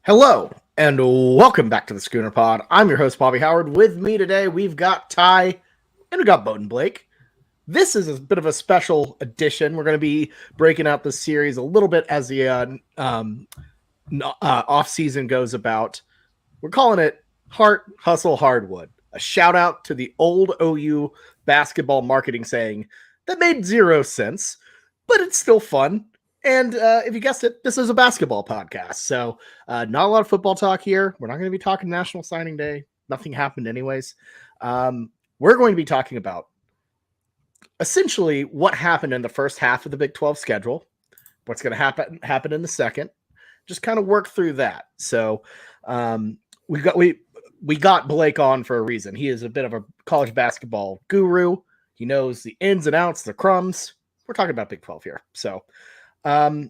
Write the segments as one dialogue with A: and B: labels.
A: Hello, and welcome back to the Schooner Pod. I'm your host, Bobby Howard. With me today, we've got Ty and we got Boatin Blake. This is a bit of a special edition. We're going to be breaking out the series a little bit as the off season goes about. We're calling it Heart Hustle Hardwood. A shout out to the old OU basketball marketing saying that made zero sense, but it's still fun. And if you guessed it, this is a basketball podcast. So not a lot of football talk here. We're not going to be talking National Signing Day. Nothing happened anyways. We're going to be talking about essentially what happened in the first half of the Big 12 schedule, what's going to happen in the second, just kind of work through that. So we got Blake on for a reason. He is a bit of a college basketball guru. He knows the ins and outs, the crumbs. We're talking about Big 12 here. So Ty,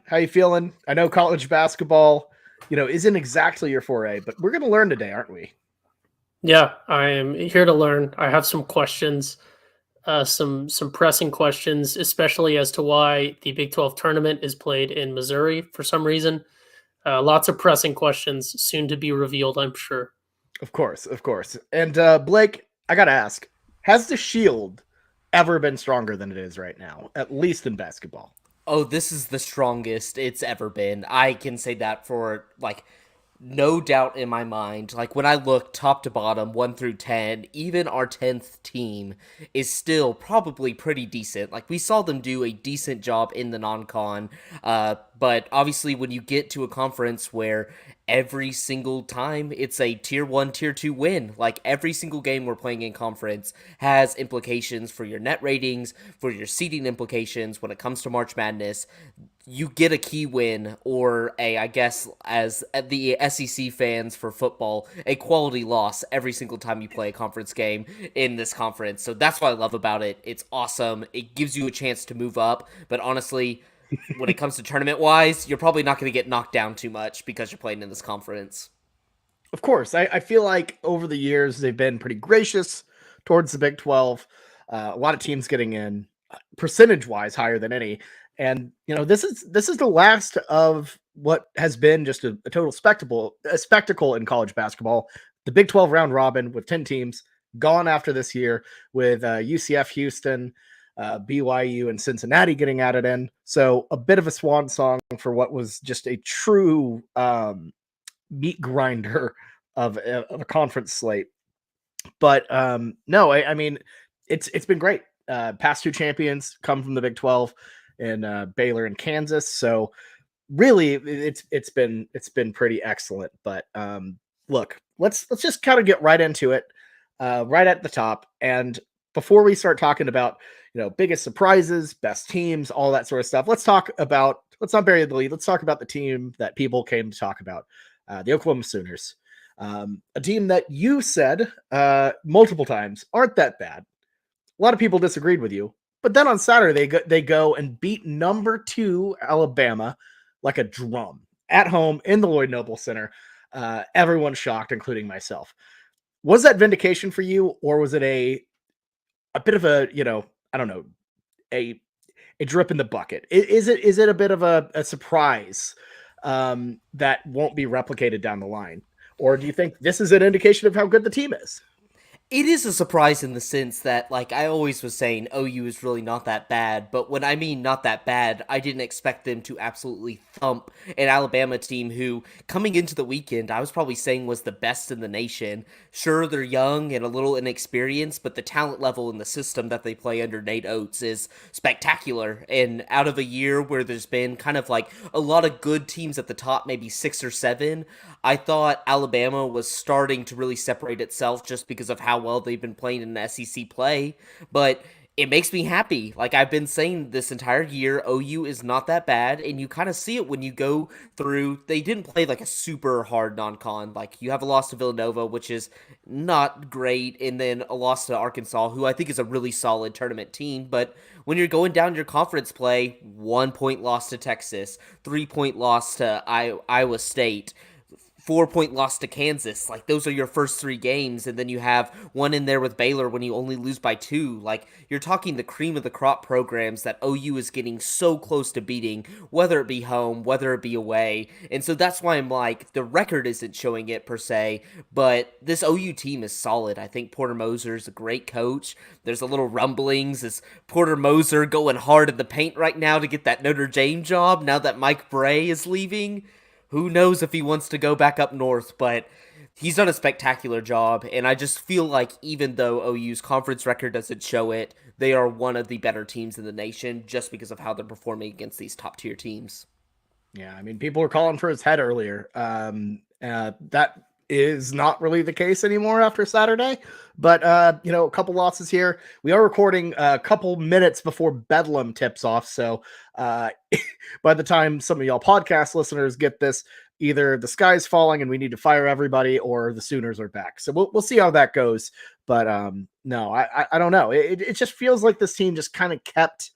A: how you feeling? I know college basketball, isn't exactly your foray, but we're going to learn today, aren't we?
B: Yeah, I am here to learn. I have some questions, some pressing questions, especially as to why the Big 12 tournament is played in Missouri for some reason. Lots of pressing questions soon to be revealed, I'm sure.
A: Of course. And Blake, I got to ask, has the Shield ever been stronger than it is right now, at least in basketball?
C: Oh, this is the strongest it's ever been. I can say that for, no doubt in my mind. Like, when I look top to bottom, 1 through 10, even our 10th team is still probably pretty decent. Like, we saw them do a decent job in the non-con, but obviously when you get to a conference where every single time it's a tier 1, tier 2 win, like every single game we're playing in conference has implications for your net ratings, for your seeding implications when it comes to March Madness. You get a key win, or I guess as the SEC fans for football, a quality loss every single time you play a conference game in this conference. So that's what I love about it. It's awesome. It gives you a chance to move up, but honestly, when it comes to tournament-wise, you're probably not going to get knocked down too much because you're playing in this conference.
A: Of course. I feel like over the years, they've been pretty gracious towards the Big 12. A lot of teams getting in percentage-wise higher than any. And, this is the last of what has been just a total spectacle in college basketball. The Big 12 round robin with 10 teams gone after this year with UCF, Houston, BYU, and Cincinnati getting added in. So a bit of a swan song for what was just a true meat grinder of a conference slate. But no, I mean, it's been great. Past two champions come from the Big 12 and Baylor and Kansas. So really it's been pretty excellent. But look, let's just kind of get right into it, right at the top. And before we start talking about, biggest surprises, best teams, all that sort of stuff, let's not bury the lead. Let's talk about the team that people came to talk about, the Oklahoma Sooners, a team that you said multiple times aren't that bad. A lot of people disagreed with you, but then on Saturday they go and beat number 2 Alabama like a drum at home in the Lloyd Noble Center. Everyone's shocked, including myself. Was that vindication for you, or was it a bit of a, I don't know, a drip in the bucket? Is it a bit of a surprise that won't be replicated down the line? Or do you think this is an indication of how good the team is?
C: It is a surprise in the sense that, I always was saying OU is really not that bad, but when I mean not that bad, I didn't expect them to absolutely thump an Alabama team who, coming into the weekend, I was probably saying was the best in the nation. Sure, they're young and a little inexperienced, but the talent level in the system that they play under Nate Oates is spectacular, and out of a year where there's been kind of a lot of good teams at the top, maybe 6 or 7, I thought Alabama was starting to really separate itself just because of how well they've been playing in the SEC play, but it makes me happy. I've been saying this entire year, OU is not that bad, and you kind of see it when you go through. They didn't play a super hard non-con. You have a loss to Villanova, which is not great, and then a loss to Arkansas, who I think is a really solid tournament team, but when you're going down your conference play, 1-point loss to Texas, 3-point loss to Iowa State, 4-point loss to Kansas. Like, those are your first 3 games, and then you have one in there with Baylor when you only lose by 2. Like, you're talking the cream of the crop programs that OU is getting so close to beating, whether it be home, whether it be away. And so that's why I'm like, the record isn't showing it per se, but this OU team is solid. I think Porter Moser is a great coach. There's a little rumblings. Is Porter Moser going hard in the paint right now to get that Notre Dame job now that Mike Bray is leaving? Who knows if he wants to go back up north, but he's done a spectacular job, and I just feel like even though OU's conference record doesn't show it, they are one of the better teams in the nation just because of how they're performing against these top-tier teams.
A: Yeah, I mean, people were calling for his head earlier. That is not really the case anymore after Saturday, but a couple losses here. We are recording a couple minutes before Bedlam tips off, so by the time some of y'all podcast listeners get this, either the sky's falling and we need to fire everybody, or the Sooners are back. So we'll see how that goes. But no, I don't know. It just feels like this team just kind of kept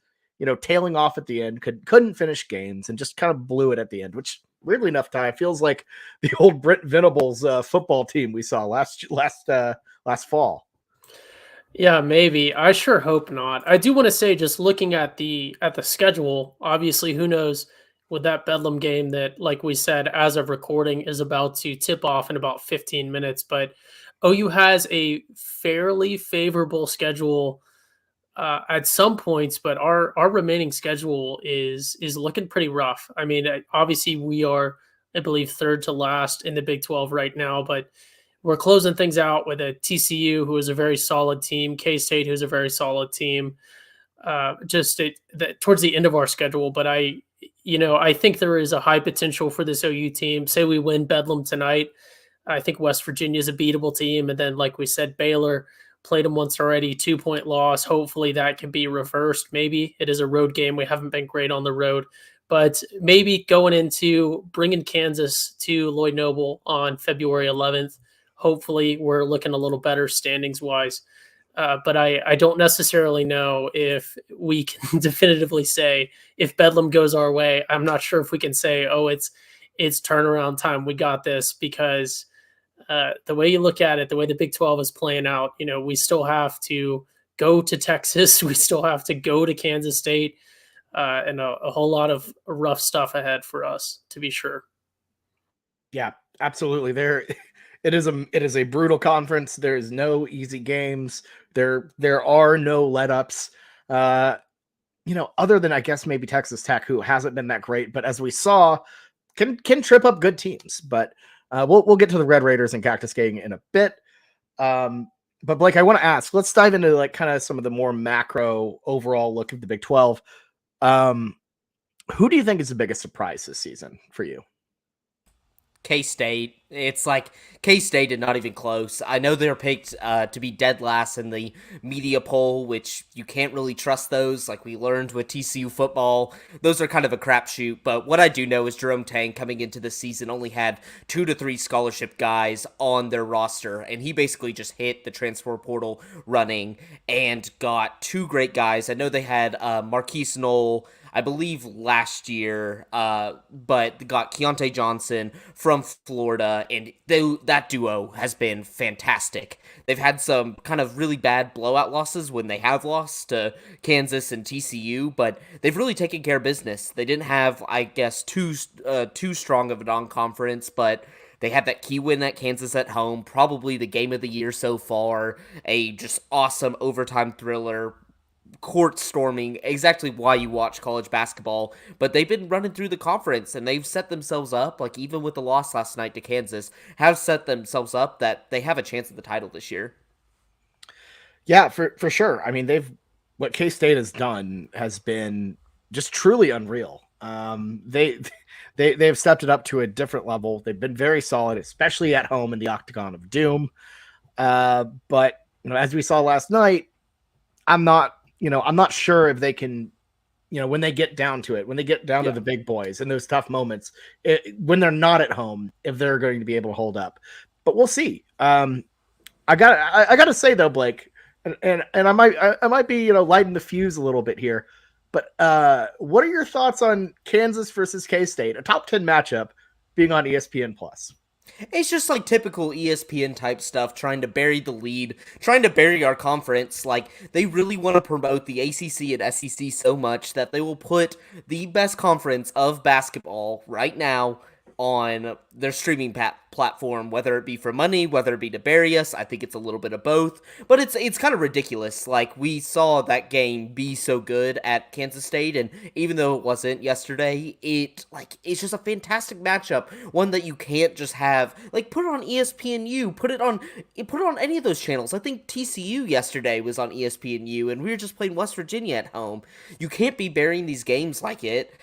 A: tailing off at the end, couldn't finish games, and just kind of blew it at the end, which weirdly enough, Ty, feels like the old Brent Venables football team we saw last fall.
B: Yeah, maybe. I sure hope not. I do want to say, just looking at the schedule, obviously, who knows with that Bedlam game that, like we said, as of recording, is about to tip off in about 15 minutes. But OU has a fairly favorable schedule at some points, but our remaining schedule is looking pretty rough. I mean, obviously we are, I believe, third to last in the Big 12 right now, but we're closing things out with a TCU, who is a very solid team, K-State, who's a very solid team, towards the end of our schedule. But I think there is a high potential for this OU team. Say we win Bedlam tonight, I think West Virginia is a beatable team. And then, like we said, Baylor played them once already, 2-point loss. Hopefully that can be reversed. Maybe it is a road game. We haven't been great on the road, but maybe going into bringing Kansas to Lloyd Noble on February 11th, hopefully we're looking a little better standings wise. But I don't necessarily know if we can definitively say if Bedlam goes our way. I'm not sure if we can say, oh, it's turnaround time, we got this, because the way you look at it, the way the Big 12 is playing out, we still have to go to Texas. We still have to go to Kansas State, and a whole lot of rough stuff ahead for us, to be sure.
A: Yeah, absolutely. It is a brutal conference. There is no easy games. There are no let-ups. Other than, I guess, maybe Texas Tech, who hasn't been that great, but as we saw, can trip up good teams. But we'll get to the Red Raiders and Cactus Gang in a bit. But Blake, I want to ask, let's dive into kind of some of the more macro overall look of the Big 12. Who do you think is the biggest surprise this season for you?
C: K-State. It's like K-State and not even close. I know they're picked to be dead last in the media poll, which you can't really trust those. Like we learned with TCU football, those are kind of a crapshoot. But what I do know is Jerome Tang coming into the season only had 2 to 3 scholarship guys on their roster, and he basically just hit the transfer portal running and got 2 great guys. I know they had Marquise Knoll, I believe, last year, but got Keontae Johnson from Florida, and that duo has been fantastic. They've had some kind of really bad blowout losses when they have lost to Kansas and TCU, but they've really taken care of business. They didn't have, I guess, too strong of a non-conference, but they had that key win at Kansas at home, probably the game of the year so far, a just awesome overtime thriller, court storming, exactly why you watch college basketball. But they've been running through the conference, and they've set themselves up, like even with the loss last night to Kansas, have set themselves up that they have a chance at the title this year.
A: Yeah, for sure. I mean, what K-State has done has been just truly unreal. They've stepped it up to a different level. They've been very solid, especially at home in the Octagon of Doom. But as we saw last night, I'm not sure if they can, when they get down to it, when they get down to the big boys in those tough moments, when they're not at home, if they're going to be able to hold up. But we'll see. I gotta say though, Blake, and I might be lighting the fuse a little bit here, but what are your thoughts on Kansas versus K-State, a top 10 matchup being on ESPN Plus?
C: It's just like typical ESPN type stuff, trying to bury the lead, trying to bury our conference. Like, they really want to promote the ACC and SEC so much that they will put the best conference of basketball right now on their streaming platform, whether it be for money, whether it be to bury us. I think it's a little bit of both, but it's kind of ridiculous. Like, we saw that game be so good at Kansas State, and even though it wasn't yesterday, it's just a fantastic matchup, one that you can't just have like put it on ESPNU, put it on any of those channels. I think TCU yesterday was on ESPNU, and we were just playing West Virginia at home. You can't be burying these games like it,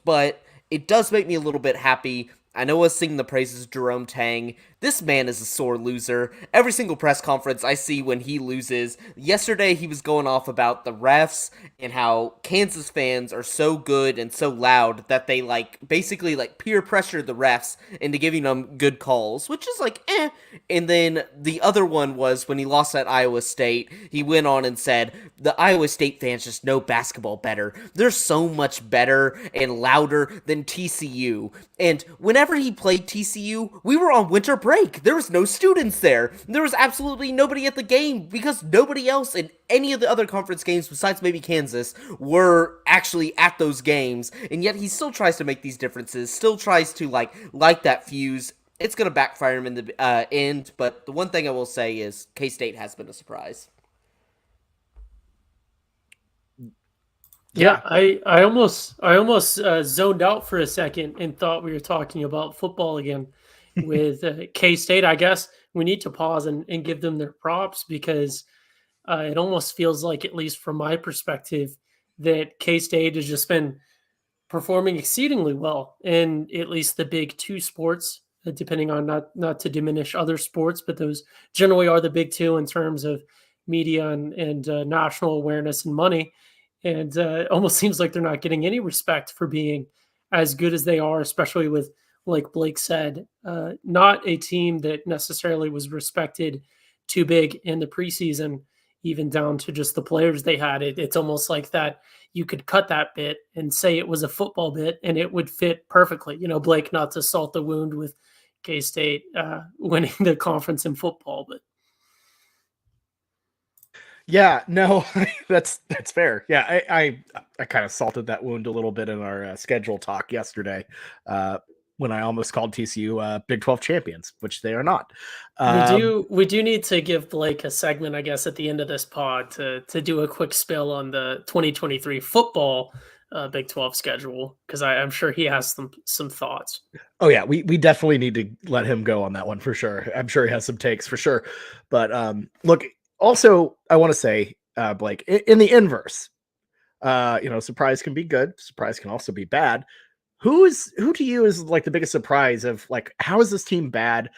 C: but it does make me a little bit happy. I know I was singing the praises of Jerome Tang. This man is a sore loser. Every single press conference I see when he loses. Yesterday he was going off about the refs and how Kansas fans are so good and so loud that they basically peer pressure the refs into giving them good calls, which is eh. And then the other one was when he lost at Iowa State. He went on and said the Iowa State fans just know basketball better. They're so much better and louder than TCU. And whenever he played TCU, we were on winter break. There was no students there. There was absolutely nobody at the game because nobody else in any of the other conference games besides maybe Kansas were actually at those games. And yet he still tries to make these differences, still tries to light that fuse. It's going to backfire him in the end, but the one thing I will say is K-State has been a surprise.
B: Yeah, I almost zoned out for a second and thought we were talking about football again with K-State. I guess we need to pause and give them their props because it almost feels like, at least from my perspective, that K-State has just been performing exceedingly well in at least the big two sports, depending on not to diminish other sports, but those generally are the big two in terms of media and national awareness and money. And it almost seems like they're not getting any respect for being as good as they are, especially with, like Blake said, not a team that necessarily was respected too big in the preseason, even down to just the players they had. It's almost like that you could cut that bit and say it was a football bit and it would fit perfectly. Blake, not to salt the wound with K-State winning the conference in football, but
A: Yeah, no, that's fair. Yeah, I kind of salted that wound a little bit in our schedule talk yesterday, when I almost called TCU Big 12 champions, which they are not.
B: We do need to give Blake a segment, I guess, at the end of this pod to do a quick spill on the 2023 football Big 12 schedule, because I'm sure he has some thoughts.
A: Oh yeah, we definitely need to let him go on that one for sure. I'm sure he has some takes for sure. But look, also I want to say, Blake, in the inverse, surprise can be good, surprise can also be bad. Who to you is the biggest surprise of how is this team bad?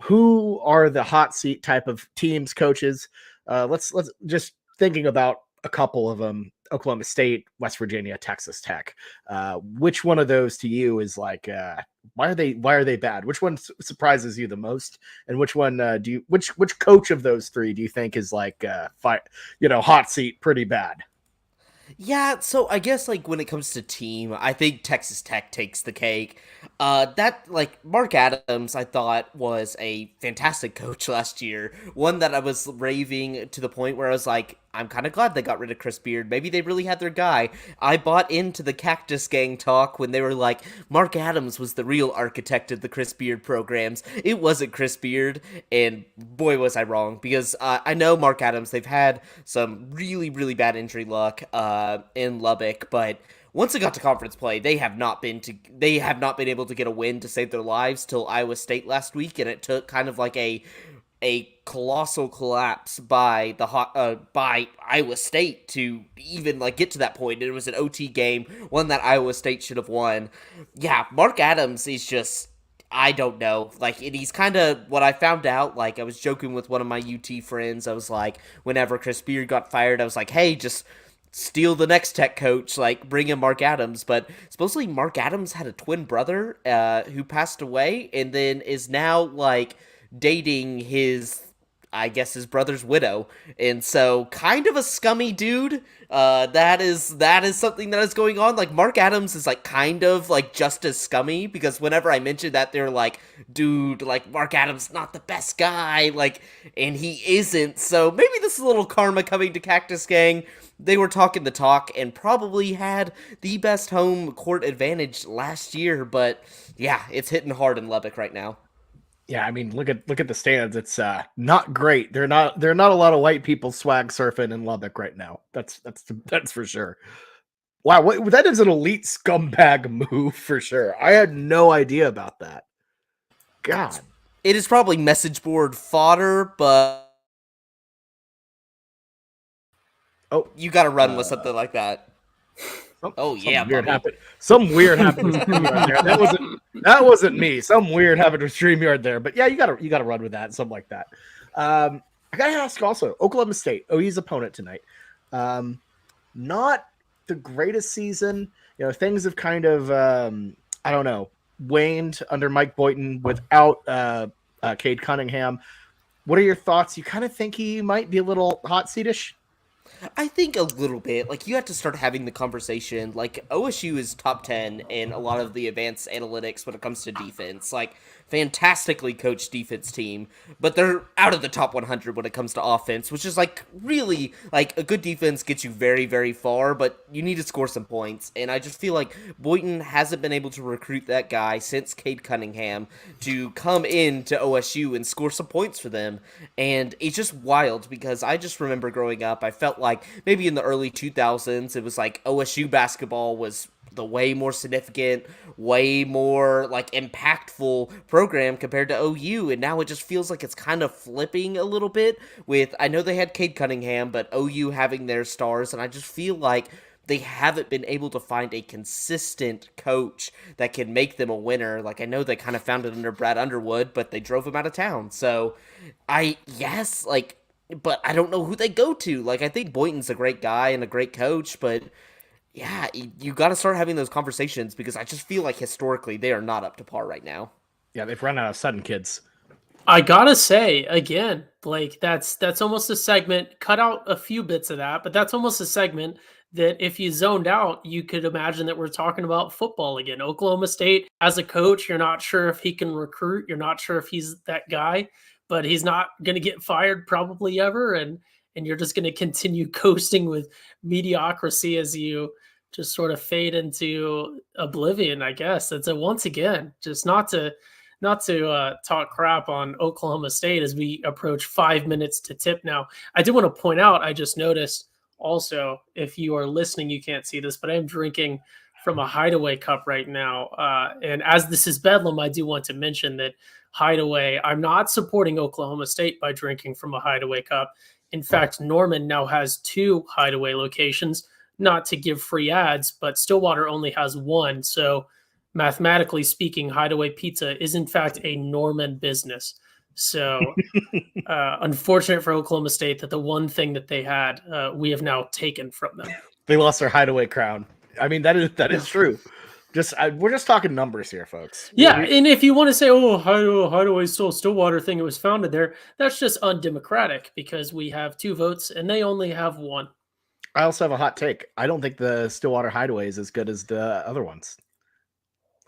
A: Who are the hot seat type of teams, coaches? Let's just thinking about a couple of them: Oklahoma State, West Virginia, Texas Tech. Which one of those to you is why are they bad? Which one surprises you the most? And which one which coach of those three do you think is hot seat pretty bad?
C: Yeah, so I guess when it comes to team, I think Texas Tech takes the cake. Mark Adams, I thought was a fantastic coach last year. One that I was raving to the point where I was like, I'm kind of glad they got rid of Chris Beard. Maybe they really had their guy. I bought into the Cactus Gang talk when they were like, Mark Adams was the real architect of the Chris Beard programs. It wasn't Chris Beard, and boy was I wrong, because I know Mark Adams, they've had some really, really bad injury luck in Lubbock, but once it got to conference play, they have not been able to get a win to save their lives till Iowa State last week, and it took kind of a colossal collapse by Iowa State to even get to that point. It was an OT game, one that Iowa State should have won. Yeah, Mark Adams is just, I don't know. And he's kind of what I found out. I was joking with one of my UT friends. I was like, whenever Chris Beard got fired, I was like, hey, just steal the next Tech coach, bring in Mark Adams. But supposedly Mark Adams had a twin brother who passed away and then is now dating his I guess, his brother's widow, and so kind of a scummy dude. That is something that is going on. Like, Mark Adams is like kind of like just as scummy, because whenever I mention that, they're like, dude, like, Mark Adams not the best guy, like, and he isn't. So maybe this is a little karma coming to Cactus Gang. They were talking the talk and probably had the best home court advantage last year, but yeah, it's hitting hard in Lubbock right now.
A: Yeah, I mean, look at the stands. It's not great. They're not a lot of white people swag surfing in Lubbock right now. That's for sure. Wow, that is an elite scumbag move for sure. I had no idea about that. God,
C: it is probably message board fodder, but you got to run with something like that.
A: Some weird happened. That wasn't me. Some weird happened with StreamYard there. But yeah, you gotta run with that, something like that. I gotta ask also, Oklahoma State, OU's opponent tonight. Not the greatest season. You know, things have kind of I don't know, waned under Mike Boatin without Cade Cunningham. What are your thoughts? You kind of think he might be a little hot seatish?
C: I think a little bit. Like, you have to start having the conversation. Like, OSU is top 10 in a lot of the advanced analytics when it comes to defense. Like, fantastically coached defense team, but they're out of the top 100 when it comes to offense, which is, like, really, like, a good defense gets you very, very far, but you need to score some points. And I just feel like Boynton hasn't been able to recruit that guy since Cade Cunningham to come into OSU and score some points for them. And it's just wild, because I just remember growing up, I felt like maybe in the early 2000s, it was like OSU basketball was the way more significant, way more like impactful program compared to OU, and now it just feels like it's kind of flipping a little bit with, I know they had Cade Cunningham, but OU having their stars, and I just feel like they haven't been able to find a consistent coach that can make them a winner. Like, I know they kind of found it under Brad Underwood, but they drove him out of town. So but I don't know who they go to. Like, I think Boynton's a great guy and a great coach, but yeah, you got to start having those conversations, because I just feel like historically they are not up to par right now.
A: Yeah, they've run out of sudden kids.
B: I gotta say again, Blake, that's almost a segment. Cut out a few bits of that, but that's almost a segment that if you zoned out, you could imagine that we're talking about football again. Oklahoma State, as a coach, you're not sure if he can recruit. You're not sure if he's that guy, but he's not going to get fired probably ever, and you're just going to continue coasting with mediocrity as you just sort of fade into oblivion, I guess. It's once again, just not to talk crap on Oklahoma State as we approach 5 minutes to tip now. I do want to point out, I just noticed also, if you are listening, you can't see this, but I am drinking from a Hideaway cup right now. And as this is Bedlam, I do want to mention that Hideaway, I'm not supporting Oklahoma State by drinking from a Hideaway cup. In fact, Norman now has 2 Hideaway locations, not to give free ads, but Stillwater only has 1. So mathematically speaking, Hideaway Pizza is in fact a Norman business. So unfortunate for Oklahoma State that the one thing that they had, we have now taken from them.
A: They lost their Hideaway crown. I mean, that is true. We're just talking numbers here, folks.
B: Yeah, and if you want to say, "Oh, Hideaway stole Stillwater thing, it was founded there," that's just undemocratic, because we have 2 votes and they only have 1.
A: I also have a hot take. I don't think the Stillwater Hideaway is as good as the other ones.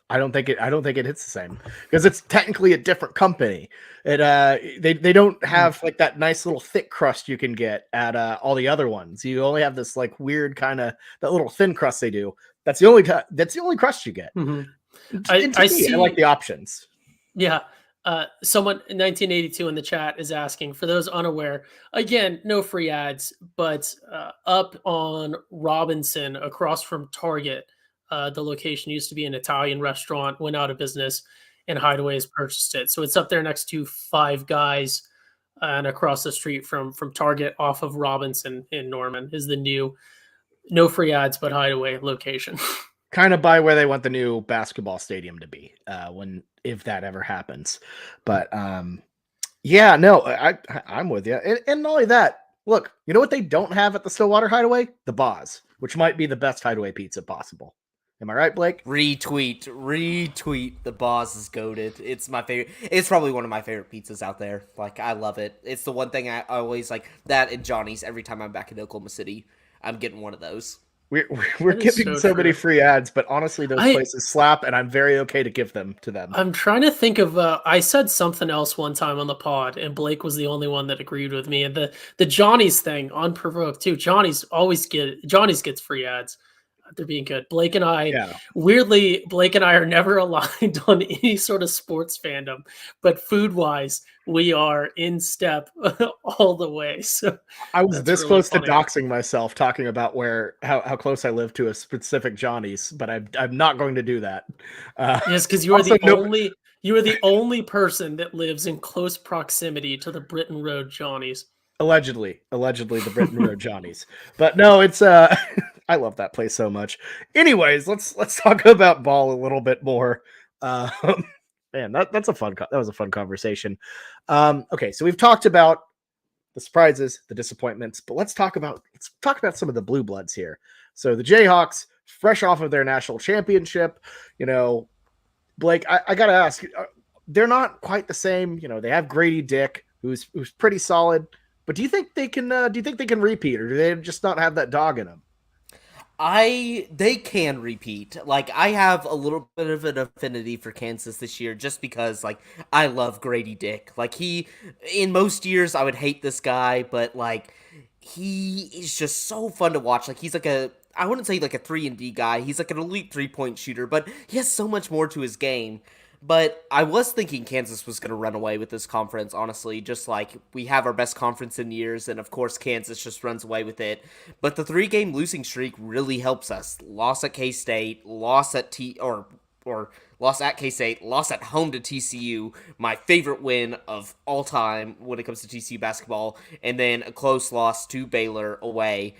A: I don't think it hits the same, because it's technically a different company. They don't have like that nice little thick crust you can get at all the other ones. You only have this like weird kind of that little thin crust they do. That's the only crust you get.
B: Mm-hmm.
A: I like the options.
B: Yeah. Someone in 1982 in the chat is asking, for those unaware, again, no free ads, but up on Robinson across from Target, the location used to be an Italian restaurant, went out of business, and Hideaway has purchased it. So it's up there next to Five Guys, and across the street from Target off of Robinson in Norman is the new no free ads, but Hideaway location.
A: Kind of by where they want the new basketball stadium to be, if that ever happens. But yeah, no, I'm with you. And not only that, look, you know what they don't have at the Stillwater Hideaway? The Boz, which might be the best Hideaway pizza possible. Am I right, Blake?
C: Retweet. The boss is goated. It's my favorite. It's probably one of my favorite pizzas out there. Like, I love it. It's the one thing I always like. That and Johnny's. Every time I'm back in Oklahoma City, I'm getting one of those.
A: We're
B: That is
A: giving
B: so
A: so many
B: true.
A: free ads, but honestly, those places slap, and I'm very okay to give them to them.
B: I'm trying to think of. I said something else one time on the pod, and Blake was the only one that agreed with me. And the Johnny's thing, unprovoked too. Johnny's gets free ads. They're being good. Blake and I,
A: Yeah.
B: weirdly, Blake and I are never aligned on any sort of sports fandom, but food wise, we are in step all the way. So
A: I was
B: that's
A: this
B: really
A: close
B: funny.
A: to doxing myself talking about how close I live to a specific Johnny's, but I'm not going to do that.
B: Yes, because you are
A: Also,
B: the only person that lives in close proximity to the Britain Road Johnnies.
A: allegedly the Britain Road Johnny's, but no, it's I love that place so much. Anyways, let's talk about ball a little bit more. Uh, man, that was a fun conversation. Okay, so we've talked about the surprises, the disappointments, but let's talk about some of the blue bloods here. So the Jayhawks, fresh off of their national championship, Blake, I gotta ask, they're not quite the same. They have Grady Dick, who's pretty solid, but do you think they can? Do you think they can repeat, or do they just not have that dog in them?
C: They can repeat. Like, I have a little bit of an affinity for Kansas this year just because, like, I love Grady Dick. Like, in most years I would hate this guy, but like, he is just so fun to watch. Like, he's like I wouldn't say like a 3-and-D guy. He's like an elite 3-point shooter, but he has so much more to his game. But I was thinking Kansas was going to run away with this conference, honestly. Just like, we have our best conference in years, and of course Kansas just runs away with it. But the 3-game losing streak really helps us. Loss at K-State, loss at loss at K-State, loss at home to TCU, my favorite win of all time when it comes to TCU basketball, and then a close loss to Baylor away.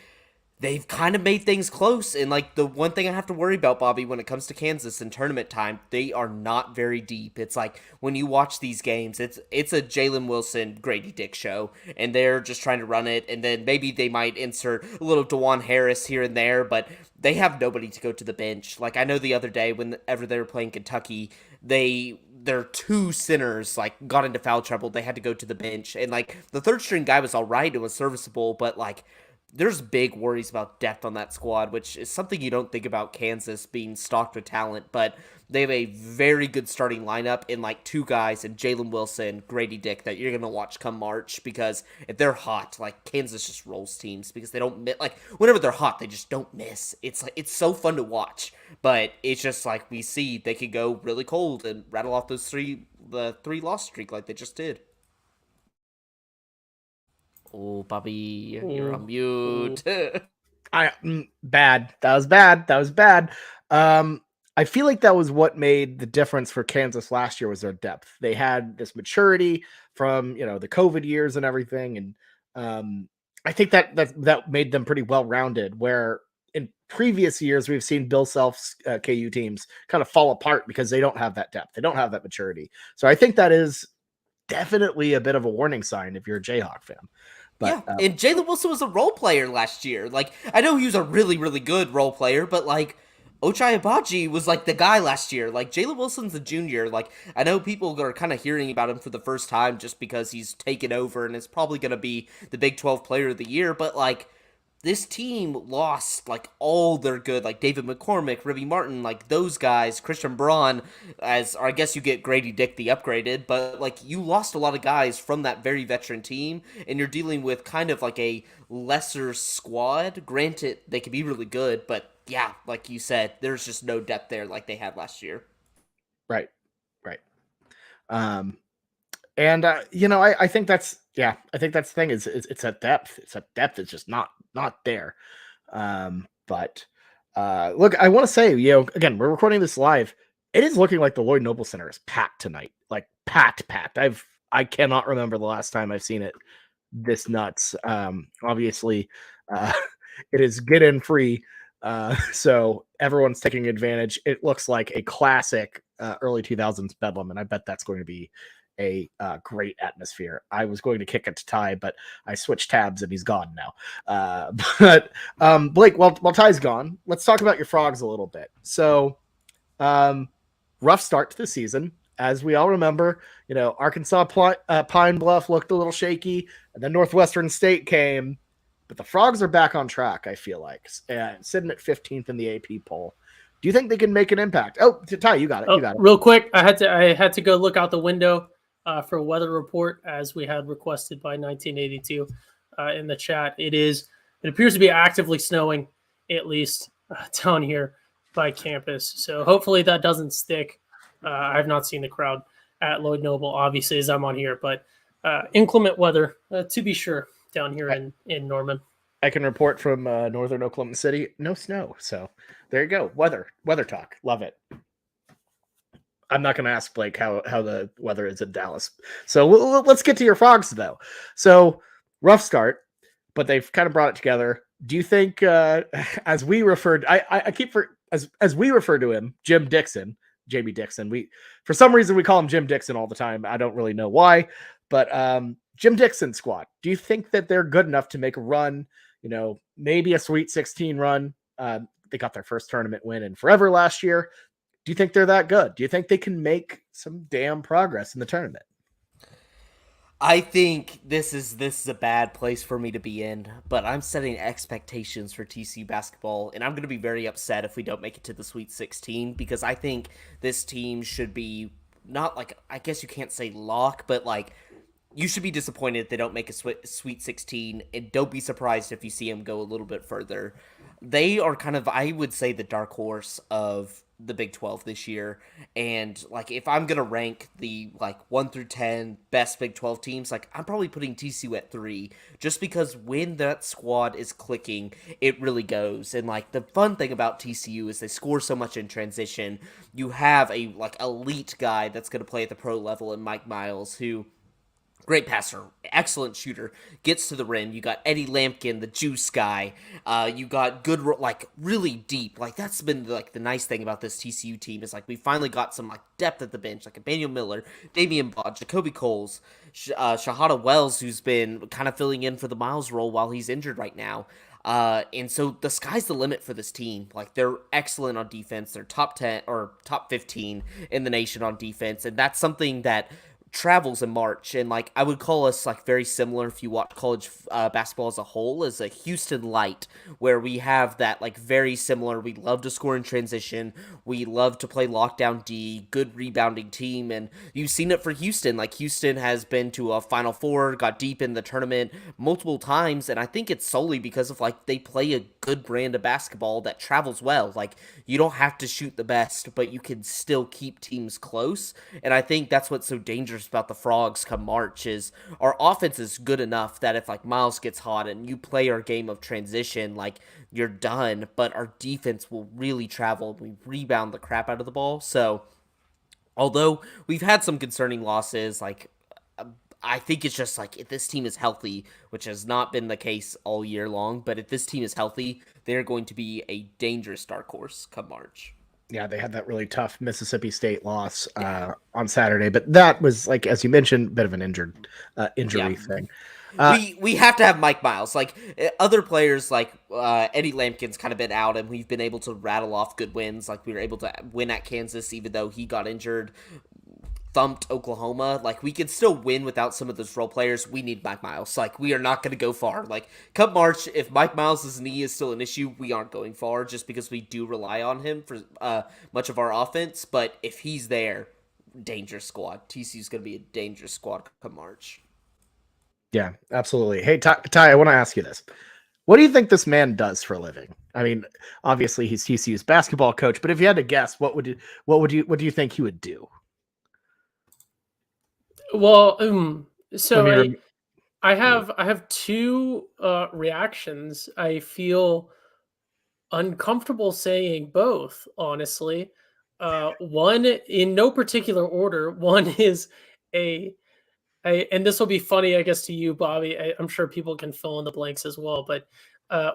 C: They've kind of made things close, and like, the one thing I have to worry about, Bobby, when it comes to Kansas in tournament time, they are not very deep. It's like, when you watch these games, it's a Jalen Wilson, Grady Dick show, and they're just trying to run it, and then maybe they might insert a little DeJuan Harris here and there, but they have nobody to go to the bench. Like, I know the other day, whenever they were playing Kentucky, their two centers like got into foul trouble. They had to go to the bench, and like, the third string guy was all right, it was serviceable, but like, there's big worries about depth on that squad, which is something you don't think about Kansas being stocked with talent, but they have a very good starting lineup in like two guys in Jalen Wilson, Grady Dick, that you're going to watch come March, because if they're hot, like, Kansas just rolls teams because they don't miss. Like, whenever they're hot, they just don't miss. It's like, it's so fun to watch, but it's just like, we see they could go really cold and rattle off the 3-loss streak like they just did. Oh, Bobby, you're on mute.
A: Bad. That was bad. That was bad. I feel like that was what made the difference for Kansas last year, was their depth. They had this maturity from the COVID years and everything, and I think that made them pretty well rounded. Where in previous years we've seen Bill Self's KU teams kind of fall apart because they don't have that depth, they don't have that maturity. So I think that is definitely a bit of a warning sign if you're a Jayhawk fan. But,
C: yeah, and Jalen Wilson was a role player last year. Like, I know he was a really, really good role player, but like, Ochai Agbaji was like the guy last year. Like, Jalen Wilson's a junior. Like, I know people are kind of hearing about him for the first time just because he's taken over and is probably going to be the Big 12 Player of the Year, but like, this team lost like all their good, like David McCormick, Ribby Martin, like those guys, Christian Braun, or I guess you get Grady Dick the upgraded, but like, you lost a lot of guys from that very veteran team, and you're dealing with kind of like a lesser squad. Granted, they could be really good, but yeah, like you said, there's just no depth there like they had last year.
A: Right. And I think that's the thing is it's that depth. It's that depth is just not there. But look, I want to say, again, we're recording this live. It is looking like the Lloyd Noble Center is packed tonight. Like, packed. I cannot remember the last time I've seen it this nuts. Obviously, it is get in free. So everyone's taking advantage. It looks like a classic early 2000s Bedlam, and I bet that's going to be a great atmosphere. I was going to kick it to Ty, but I switched tabs and he's gone now. Blake, while Ty's gone, let's talk about your Frogs a little bit. So, rough start to the season. As we all remember, Arkansas Pine Bluff looked a little shaky, and then Northwestern State came. But the Frogs are back on track, I feel like, sitting at 15th in the AP poll. Do you think they can make an impact? Oh, Ty, you got it. You got it.
B: Real quick, I had to go look out the window for a weather report, as we had requested by 1982 in the chat. It appears to be actively snowing, at least down here by campus. So hopefully that doesn't stick. I have not seen the crowd at Lloyd Noble, obviously, as I'm on here, but inclement weather, to be sure, down here in Norman.
A: I can report from northern Oklahoma City, no snow. So there you go. Weather talk. Love it. I'm not going to ask Blake how the weather is in Dallas. So let's get to your Frogs, though. So rough start, but they've kind of brought it together. Do you think, as we referred, as we refer to him, Jamie Dixon, for some reason we call him Jim Dixon all the time. I don't really know why, but Jim Dixon squad, do you think that they're good enough to make a run, maybe a Sweet 16 run? They got their first tournament win in forever last year. Do you think they're that good? Do you think they can make some damn progress in the tournament?
C: I think this is a bad place for me to be in, but I'm setting expectations for TCU basketball, and I'm going to be very upset if we don't make it to the Sweet 16, because I think this team should be not like, I guess you can't say lock, but like, you should be disappointed if they don't make a Sweet 16, and don't be surprised if you see them go a little bit further. They are kind of, I would say, the dark horse of the Big 12 this year. And like, if I'm going to rank the 1 through 10 best Big 12 teams, I'm probably putting TCU at 3, just because when that squad is clicking, it really goes. And the fun thing about TCU is they score so much in transition. You have a elite guy that's going to play at the pro level in Mike Miles, who, great passer, excellent shooter, gets to the rim. You got Eddie Lampkin, the juice guy. You got good, really deep. That's been the nice thing about this TCU team is we finally got some depth at the bench, Emmanuel Miller, Damian Baugh, Jacoby Coles, Shahada Wells, who's been kind of filling in for the Miles role while he's injured right now. And so the sky's the limit for this team. They're excellent on defense. They're top 10 or top 15 in the nation on defense, and that's something that travels in March. And I would call us very similar, if you watch college basketball as a whole, as a Houston light, where we have that very similar. We love to score in transition, we love to play lockdown D, good rebounding team. And you've seen it for Houston. Houston has been to a Final Four, got deep in the tournament multiple times, and I think it's solely because of they play a good brand of basketball that travels well. You don't have to shoot the best, but you can still keep teams close. And I think that's what's so dangerous about the Frogs come March, is our offense is good enough that if Miles gets hot and you play our game of transition, you're done, but our defense will really travel. We rebound the crap out of the ball. So although we've had some concerning losses, I think it's just if this team is healthy, which has not been the case all year long, but if this team is healthy, they're going to be a dangerous dark horse come March.
A: Yeah, they had that really tough Mississippi State loss on Saturday, but that was, as you mentioned, a bit of an injury thing.
C: We have to have Mike Miles. Other players, Eddie Lampkin's kind of been out, and we've been able to rattle off good wins. We were able to win at Kansas, even though he got injured. Thumped Oklahoma. We could still win without some of those role players. We need Mike Miles. We are not going to go far. Come March, if Mike Miles' knee is still an issue, we aren't going far, just because we do rely on him for much of our offense. But if he's there, dangerous squad. TCU's going to be a dangerous squad come March.
A: Yeah, absolutely. Hey, Ty, I want to ask you this. What do you think this man does for a living? I mean, obviously he's TCU's basketball coach, but if you had to guess, what do you think he would do?
B: Well, so I have two reactions. I feel uncomfortable saying both, honestly. One, in no particular order. One is and this will be funny, I guess, to you, Bobby. I'm sure people can fill in the blanks as well. But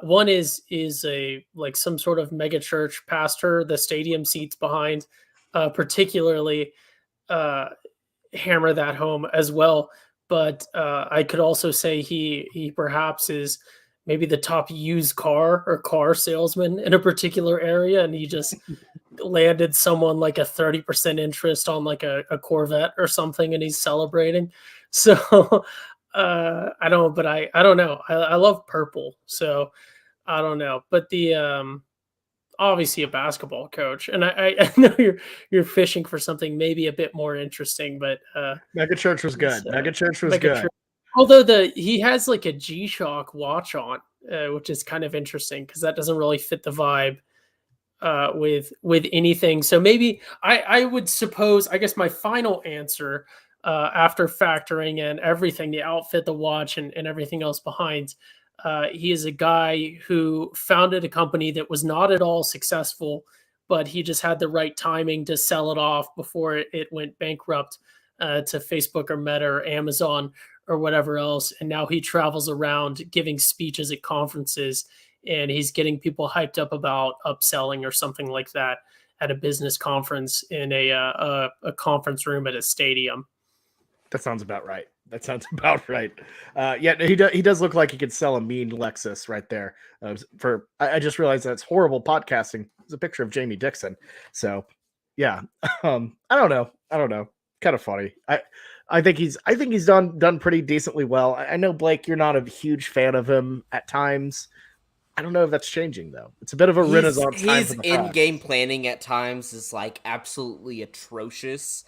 B: one is a some sort of mega church pastor, the stadium seats behind, particularly. hammer that home as well. But I could also say he perhaps is maybe the top used car or car salesman in a particular area, and he just landed someone like a 30% interest on like a Corvette or something, and he's celebrating. So I don't know. I love purple, so I don't know. But the obviously a basketball coach, and I know you're fishing for something maybe a bit more interesting, but
A: Mega Church was good. Mega Church was
B: Mega
A: good.
B: Church. Although he has like a G-Shock watch on, which is kind of interesting because that doesn't really fit the vibe with anything. So maybe I would suppose, I guess my final answer after factoring in everything, the outfit, the watch, and everything else behind, he is a guy who founded a company that was not at all successful, but he just had the right timing to sell it off before it went bankrupt to Facebook or Meta or Amazon or whatever else. And now he travels around giving speeches at conferences, and he's getting people hyped up about upselling or something like that at a business conference in a conference room at a stadium.
A: That sounds about right. That sounds about right. Yeah, he does look like he could sell a mean Lexus right there. I just realized that's horrible podcasting. It's a picture of Jamie Dixon. So, yeah, I don't know. Kind of funny. I think he's done pretty decently well. I know, Blake, you're not a huge fan of him at times. I don't know if that's changing though. It's a bit of a renaissance time for the
C: in-game planning at times is like absolutely atrocious.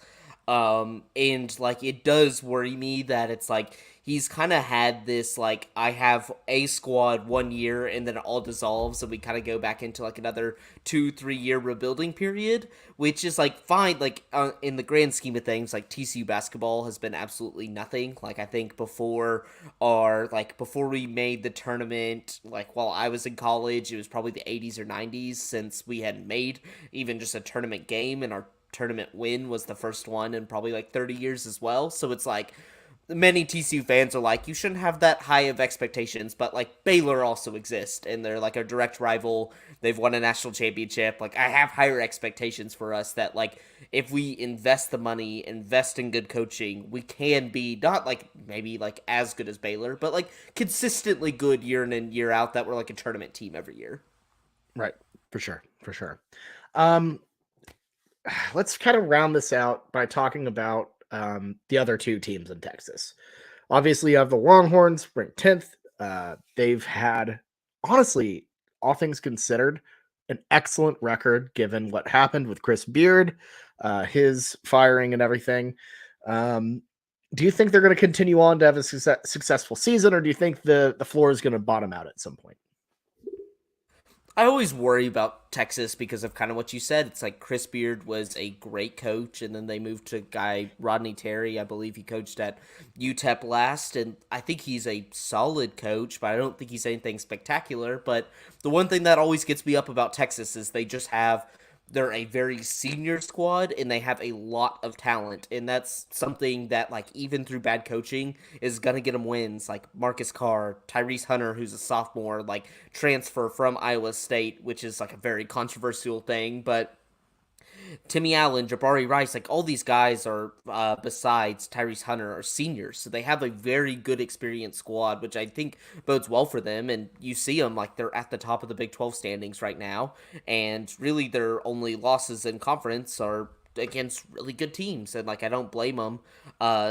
C: And like it does worry me that it's like he's kind of had this like I have a squad 1 year and then it all dissolves and we kind of go back into like another 2-3 year rebuilding period, which is like fine. Like in the grand scheme of things, like TCU basketball has been absolutely nothing. Like I think before we made the tournament, like while I was in college, it was probably the 80s or 90s since we hadn't made even just a tournament game, and our tournament win was the first one in probably like 30 years as well. So it's like many TCU fans are like, you shouldn't have that high of expectations, but like Baylor also exists and they're like a direct rival. They've won a national championship. Like I have higher expectations for us that like if we invest the money, invest in good coaching, we can be not like maybe like as good as Baylor, but like consistently good year in and year out, that we're like a tournament team every year.
A: Right. For sure. Let's kind of round this out by talking about the other two teams in Texas. Obviously, you have the Longhorns ranked 10th. They've had, honestly, all things considered, an excellent record given what happened with Chris Beard, his firing and everything. Do you think they're going to continue on to have a successful season, or do you think the floor is going to bottom out at some point?
C: I always worry about Texas because of kind of what you said. It's like Chris Beard was a great coach, and then they moved to a guy, Rodney Terry. I believe he coached at UTEP last, and I think he's a solid coach, but I don't think he's anything spectacular. But the one thing that always gets me up about Texas is they're a very senior squad, and they have a lot of talent, and that's something that, like, even through bad coaching is going to get them wins, like Marcus Carr, Tyrese Hunter, who's a sophomore, like, transfer from Iowa State, which is, like, a very controversial thing, but Timmy Allen, Jabari Rice, like all these guys are, besides Tyrese Hunter, are seniors. So they have a very good experienced squad, which I think bodes well for them. And you see them, like they're at the top of the Big 12 standings right now. And really their only losses in conference are against really good teams, and like I don't blame them.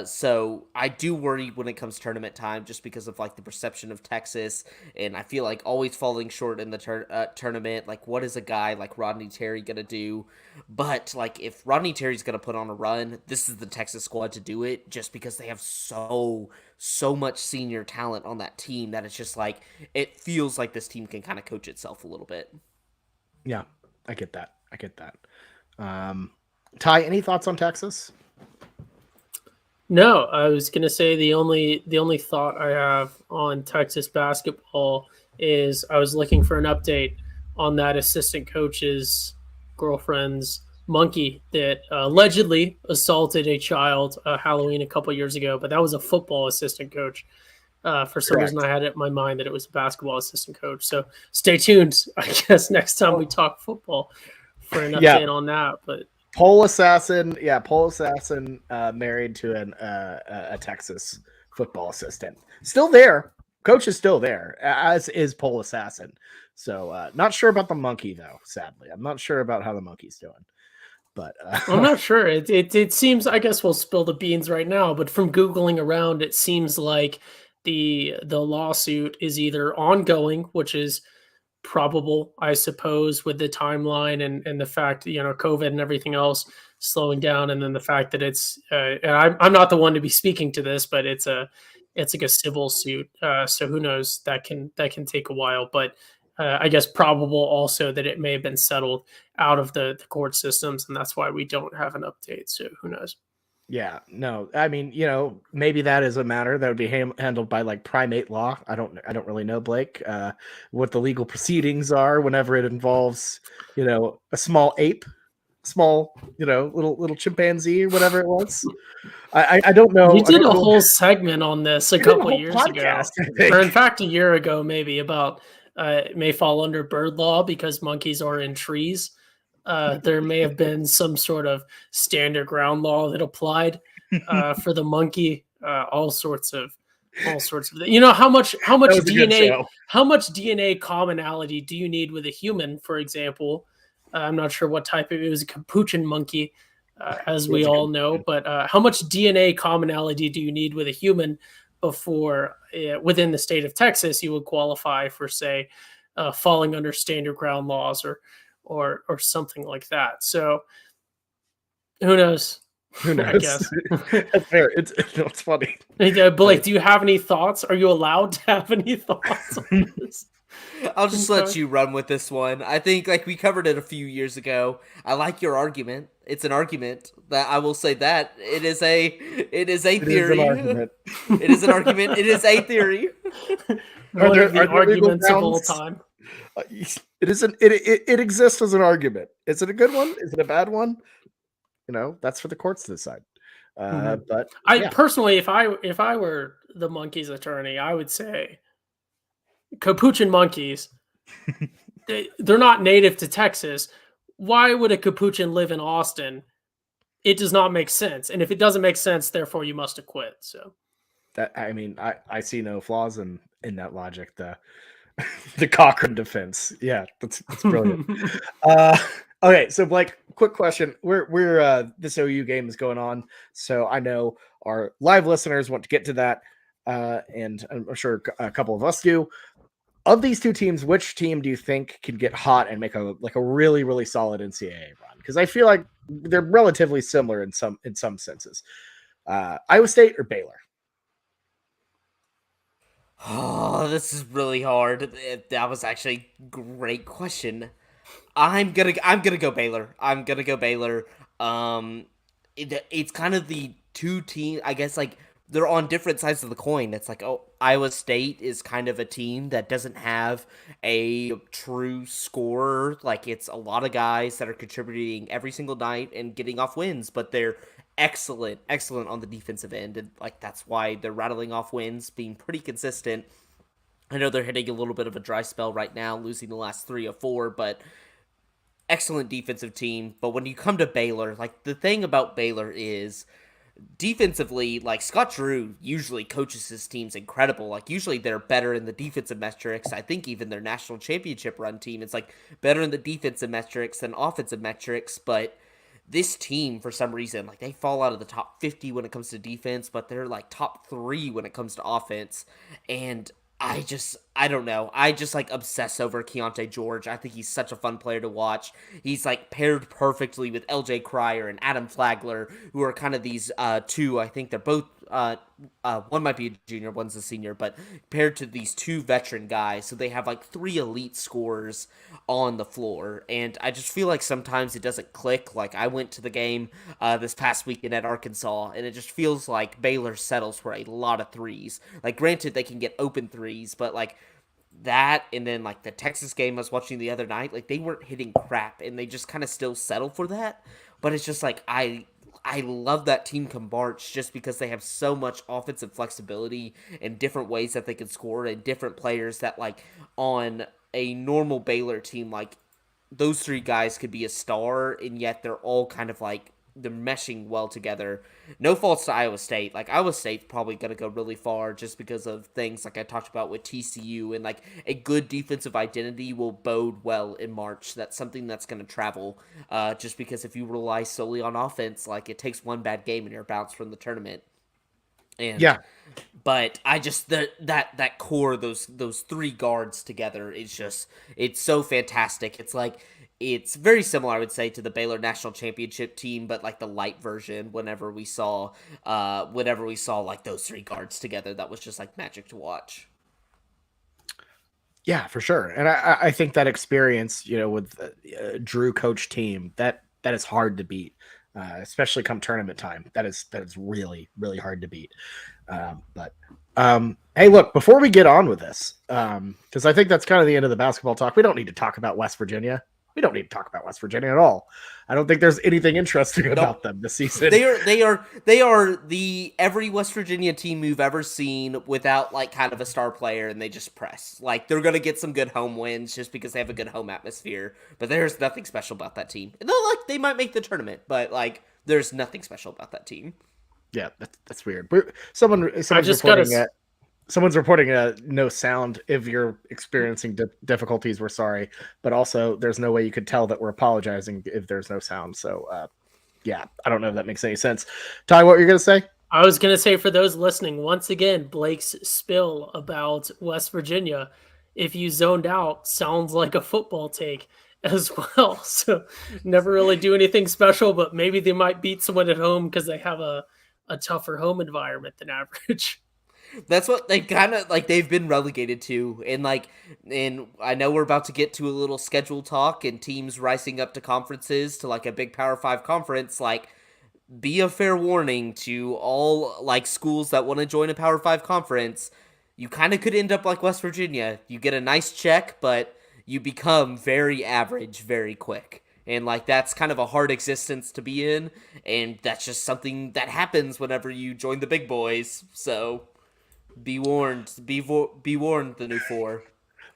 C: So I do worry when it comes tournament time, just because of like the perception of Texas, and I feel like always falling short in the tournament. Like, what is a guy like Rodney Terry gonna do? But like, if Rodney Terry's gonna put on a run, this is the Texas squad to do it, just because they have so much senior talent on that team that it's just like it feels like this team can kind of coach itself a little bit.
A: Yeah, I get that. Ty, any thoughts on Texas?
B: No, I was gonna say the only thought I have on Texas basketball is I was looking for an update on that assistant coach's girlfriend's monkey that allegedly assaulted a child Halloween a couple years ago, but that was a football assistant coach. For some reason, I had it in my mind that it was a basketball assistant coach. So stay tuned, I guess, next time we talk football for an update on that. But
A: Pole assassin, married to a Texas football assistant. Still there, coach is still there, as is Pole assassin. So not sure about the monkey though. Sadly, I'm not sure about how the monkey's doing. But
B: I'm not sure. It seems, I guess we'll spill the beans right now, but from Googling around, it seems like the lawsuit is either ongoing, which is probable, I suppose, with the timeline and the fact, COVID and everything else slowing down, and then the fact that it's and I'm not the one to be speaking to this, but it's like a civil suit. So who knows? That can take a while, but I guess probable also that it may have been settled out of the court systems, and that's why we don't have an update. So who knows?
A: yeah, no, I mean, maybe that is a matter that would be handled by like primate law. I don't really know, Blake, what the legal proceedings are whenever it involves, a small ape, small, little chimpanzee or whatever it was. I don't know.
B: We
A: I
B: did
A: don't
B: a
A: know.
B: whole segment on this a
A: We did a
B: couple
A: whole
B: years ago,
A: podcast, I think.
B: or in fact, a year ago, maybe about it may fall under bird law because monkeys are in trees. There may have been some sort of standard ground law that applied for the monkey. All sorts of. How much
A: That was a good
B: DNA
A: show.
B: how much DNA commonality do you need with a human, for example? I'm not sure what type it was, a capuchin monkey, as we all know, but how much DNA commonality do you need with a human before within the state of Texas you would qualify for, say, falling under standard ground laws or something like that? So who knows?
A: Who knows?
B: I guess.
A: That's fair. It's funny.
B: Blake, do you have any thoughts? Are you allowed to have any thoughts on this?
C: I'll just let you run with this one. I think like we covered it a few years ago. I like your argument. It's an argument that I will say that it is a theory.
A: It is an argument.
C: It is an argument. It is a theory.
B: One of the
A: Are there legal
B: arguments of all
A: grounds?
B: time.
A: It isn't. It exists as an argument. Is it a good one? Is it a bad one? That's for the courts to decide. But
B: I personally, if I were the monkey's attorney, I would say capuchin monkeys, they're not native to Texas. Why would a capuchin live in Austin? It does not make sense. And if it doesn't make sense, therefore you must acquit. So
A: that, I mean, I see no flaws in that logic. The Cochrane defense. Yeah, that's brilliant. Okay, so Blake, quick question. We're this OU game is going on, so I know our live listeners want to get to that, and I'm sure a couple of us do. Of these two teams, which team do you think can get hot and make a really, really solid NCAA run? Because I feel like they're relatively similar in some senses. Iowa State or Baylor?
C: Oh, this is really hard. That was actually a great question. I'm gonna go Baylor. I'm gonna go Baylor. It's kind of the two teams. I guess like they're on different sides of the coin. It's like, oh, Iowa State is kind of a team that doesn't have a true scorer. Like it's a lot of guys that are contributing every single night and getting off wins, but they're excellent on the defensive end, and like that's why they're rattling off wins, being pretty consistent. I know they're hitting a little bit of a dry spell right now, losing the last 3 or 4, but excellent defensive team. But when you come to Baylor, like the thing about Baylor is defensively, like Scott Drew usually coaches his teams incredible. Like usually they're better in the defensive metrics. I think even their national championship run team is like better in the defensive metrics than offensive metrics. But this team, for some reason, like they fall out of the top 50 when it comes to defense, but they're like top 3 when it comes to offense. And I don't know. I just like obsess over Keontae George. I think he's such a fun player to watch. He's like paired perfectly with LJ Cryer and Adam Flagler, who are kind of these two. I think they're both one might be a junior, one's a senior, but paired to these 2 veteran guys. So they have like 3 elite scorers on the floor. And I just feel like sometimes it doesn't click. Like I went to the game this past weekend at Arkansas, and it just feels like Baylor settles for a lot of threes. Like granted, they can get open threes, but like that, and then like the Texas game I was watching the other night, like they weren't hitting crap, and they just kind of still settle for that. But it's just like I love that team come March just because they have so much offensive flexibility and different ways that they can score, and different players that like on a normal Baylor team, like those three guys could be a star, and yet they're all kind of like they're meshing well together. No faults to Iowa State. Like Iowa State's probably going to go really far just because of things like I talked about with TCU, and like a good defensive identity will bode well in March. That's something that's going to travel. Just because if you rely solely on offense, like it takes one bad game and you're bounced from the tournament. And
A: Yeah.
C: but I just that core, those three guards together is just it's so fantastic. It's like it's very similar, I would say, to the Baylor National Championship team, but like the light version. Whenever we saw like those three guards together, that was just like magic to watch.
A: Yeah, for sure. And I think that experience, with Drew coach team, that is hard to beat, especially come tournament time. That is really, really hard to beat. But hey, look, before we get on with this, because I think that's kind of the end of the basketball talk, we don't need to talk about West Virginia. We don't need to talk about West Virginia at all. I don't think there's anything interesting about them this season.
C: They are the every West Virginia team we've ever seen without like kind of a star player, and they just press. Like they're gonna get some good home wins just because they have a good home atmosphere. But there's nothing special about that team. And they might make the tournament, but like there's nothing special about that team.
A: Yeah, that's weird. Someone's reporting no sound. If you're experiencing difficulties, we're sorry. But also, there's no way you could tell that we're apologizing if there's no sound. So, yeah, I don't know if that makes any sense. Ty, what were you going to say?
B: I was going to say for those listening, once again, Blake's spill about West Virginia, if you zoned out, sounds like a football take as well. So never really do anything special, but maybe they might beat someone at home because they have a tougher home environment than average.
C: That's what they kind of like they've been relegated to. And I know we're about to get to a little schedule talk and teams rising up to conferences to like a big Power 5 conference. Like, be a fair warning to all like schools that want to join a Power 5 conference. You kind of could end up like West Virginia. You get a nice check, but you become very average very quick. And like that's kind of a hard existence to be in, and that's just something that happens whenever you join the big boys. So be warned. Be warned, the new four.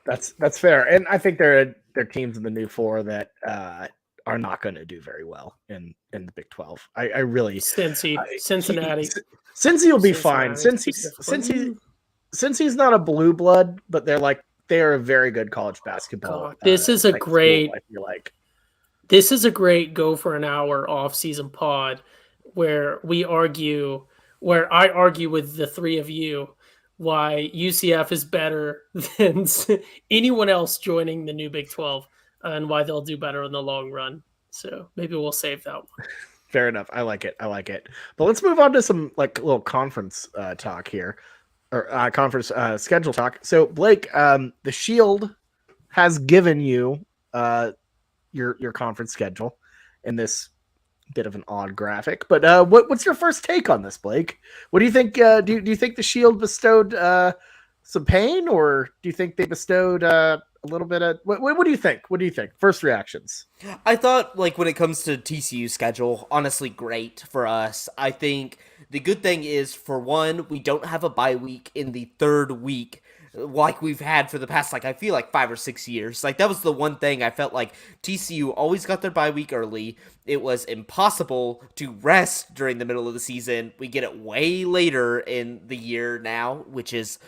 A: That's fair, and I think there are teams in the new four that are not going to do very well in the Big 12. I really
B: Cincinnati
A: will be fine. Since he's not a blue blood, but they are a very good college basketball.
B: This is a great.
A: School, I feel like
B: this is a great go for an hour off-season pod where I argue with the three of you why UCF is better than anyone else joining the new Big 12 and why they'll do better in the long run. So maybe we'll save that one.
A: Fair enough. I like it. But let's move on to some like little conference talk here, or conference schedule talk. So Blake, the Shield has given you your conference schedule in this bit of an odd graphic, but what's your first take on this, Blake? What do you think? Do you think the Shield bestowed some pain, or do you think they bestowed a little bit of what do you think? What do you think? First reactions.
C: I thought like when it comes to TCU schedule, honestly, great for us. I think the good thing is, for one, we don't have a bye week in the third week like we've had for the past, like, I feel like 5 or 6 years. Like, that was the one thing I felt like TCU always got their bye week early. It was impossible to rest during the middle of the season. We get it way later in the year now, which is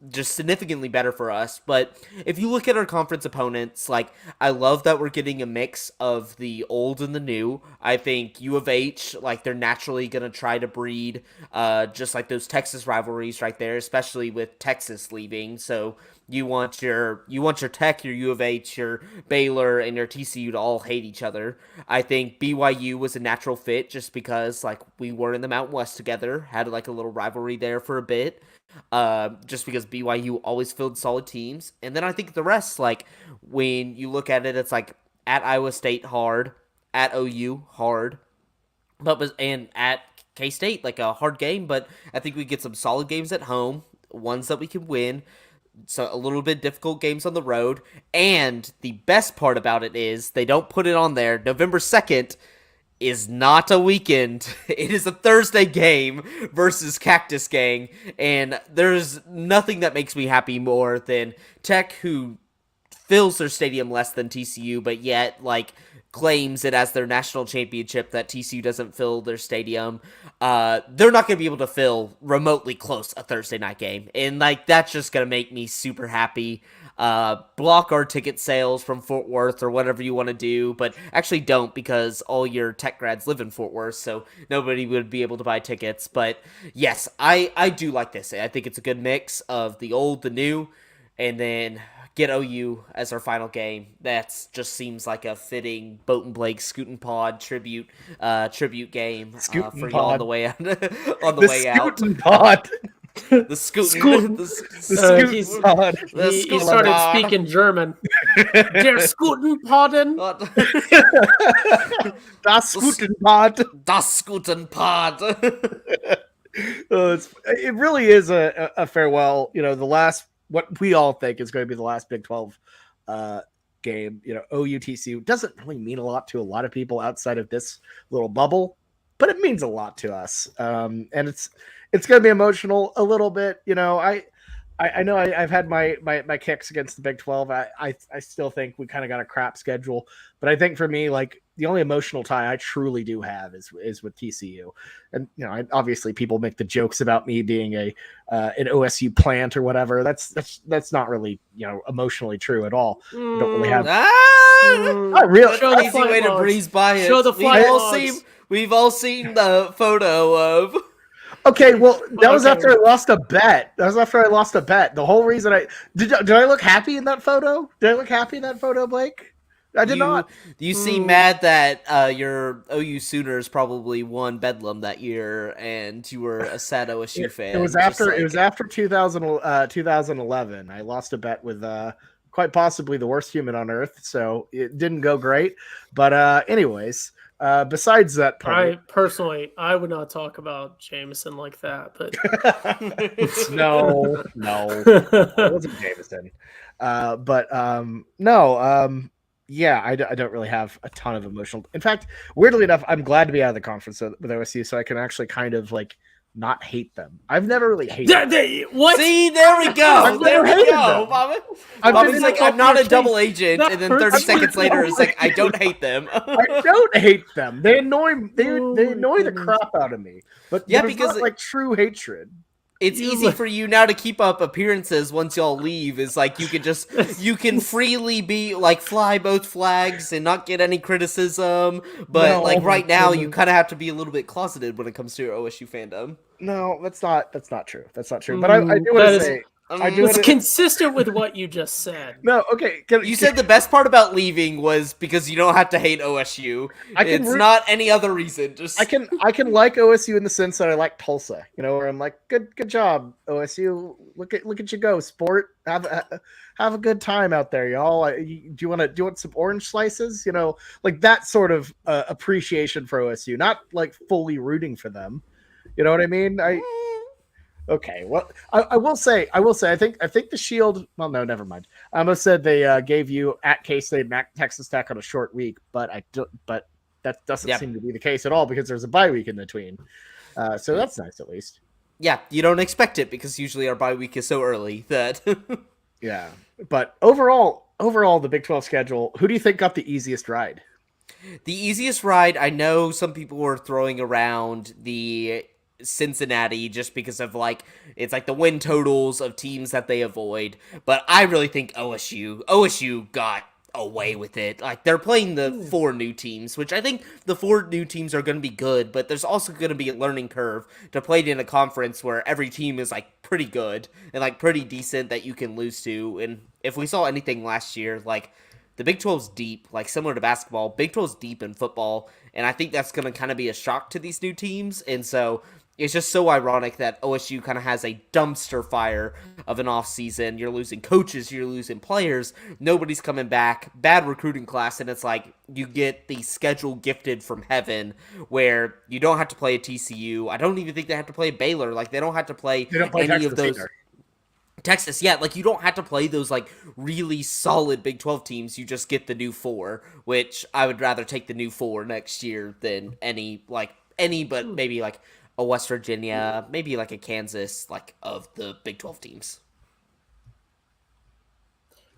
C: just significantly better for us. But if you look at our conference opponents, like, I love that we're getting a mix of the old and the new. I think U of H, like, they're naturally going to try to breed just like those Texas rivalries right there, especially with Texas leaving. So you want your Tech, your U of H, your Baylor, and your TCU to all hate each other. I think BYU was a natural fit just because, like, we were in the Mountain West together, had like a little rivalry there for a bit. Just because BYU always filled solid teams. And then I think the rest, like, when you look at it, it's like at Iowa State hard, at OU hard, and at K-State, like a hard game, but I think we get some solid games at home, ones that we can win, so a little bit difficult games on the road. And the best part about it is they don't put it on there. November 2nd is not a weekend. It is a Thursday game versus Cactus Gang, and there's nothing that makes me happy more than Tech, who fills their stadium less than TCU, but yet like claims it as their national championship that TCU doesn't fill their stadium. They're not going to be able to fill remotely close a Thursday night game, and like that's just going to make me super happy. Block our ticket sales from Fort Worth or whatever you want to do, but actually don't, because all your tech grads live in Fort Worth, so nobody would be able to buy tickets. But yes, I do like this. I think it's a good mix of the old, the new, and then get OU as our final game. That just seems like a fitting Boatin Blake Scootin' Pod tribute game for you on the way out. On the way out.
A: Scootin' Pod.
C: The Scootin'
A: Pod.
B: He started speaking German. Der Scootin' Podden.
A: Das Scootin' Pod.
C: Das Scootin' Pod.
A: It really is a farewell. You know, the last, what we all think is going to be the last Big 12 game. You know, OU-TCU doesn't really mean a lot to a lot of people outside of this little bubble, but it means a lot to us. And it's going to be emotional a little bit. You know, I know I've had my kicks against the Big 12. I still think we kind of got a crap schedule, but I think for me, like, the only emotional tie I truly do have is with TCU. And, you know, obviously people make the jokes about me being an OSU plant or whatever. That's not really, you know, emotionally true at all. I don't really have. Not really.
C: Show the easy way to breeze by it.
B: Show the
C: We've all seen the photo of.
A: Okay, well, that was after I lost a bet. The whole reason did I look happy in that photo? Did I look happy in that photo, Blake? I did not.
C: You seem mad that your OU Sooners probably won Bedlam that year, and you were a sad OSU fan.
A: It was after 2011. I lost a bet with quite possibly the worst human on earth, so it didn't go great. But anyways. Besides that point,
B: I would not talk about Jameson like that, but
A: no, it wasn't Jameson. Yeah, I don't really have a ton of emotional. In fact, weirdly enough, I'm glad to be out of the conference with OSU, so I can actually kind of like not hate them. I've never really hated them.
B: What?
C: See, there we go. There we go. Bobby's like, I'm not a double agent, and then 30 seconds later, it's like, I don't hate them.
A: I don't hate them. They annoy the crap out of me. But yeah, because not, like, true hatred.
C: It's easy for you now to keep up appearances once y'all leave. Is like you can freely be like fly both flags and not get any criticism. But like right now, you kind of have to be a little bit closeted when it comes to your OSU fandom.
A: No, that's not true. That's not true. But I do want to say.
B: It's consistent with what you just said.
A: No, okay.
C: You said the best part about leaving was because you don't have to hate OSU. It's not any other reason. Just
A: I can like OSU in the sense that I like Tulsa. You know, where I'm like, good job, OSU. Look at you go, sport. Have a good time out there, y'all. Do you want some orange slices? You know, like that sort of appreciation for OSU, not like fully rooting for them. You know what I mean? Okay, well, I will say, I think the Shield. Well, no, never mind. I almost said they gave you at K-State and Texas Tech on a short week, but that doesn't seem to be the case at all because there's a bye week in between. So that's nice at least.
C: Yeah, you don't expect it because usually our bye week is so early that.
A: Yeah, but overall, the Big 12 schedule. Who do you think got the easiest ride?
C: The easiest ride. I know some people were throwing around the Cincinnati just because of like it's like the win totals of teams that they avoid, but I really think OSU got away with it. Like they're playing the 4 new teams, which I think the 4 new teams are going to be good, but there's also going to be a learning curve to play in a conference where every team is like pretty good and like pretty decent that you can lose to. And if we saw anything last year, like the Big 12's deep, like similar to basketball, Big 12's deep in football, and I think that's going to kind of be a shock to these new teams. And so it's just so ironic that OSU kind of has a dumpster fire of an offseason. You're losing coaches, you're losing players, nobody's coming back, bad recruiting class, and it's like you get the schedule gifted from heaven where you don't have to play a TCU. I don't even think they have to play Baylor. Like, they don't have to play any of those.
A: Either.
C: Texas, yeah, like you don't have to play those like really solid Big 12 teams. You just get the new 4, which I would rather take the new 4 next year than but maybe like a West Virginia, maybe like a Kansas, like of the Big 12 teams.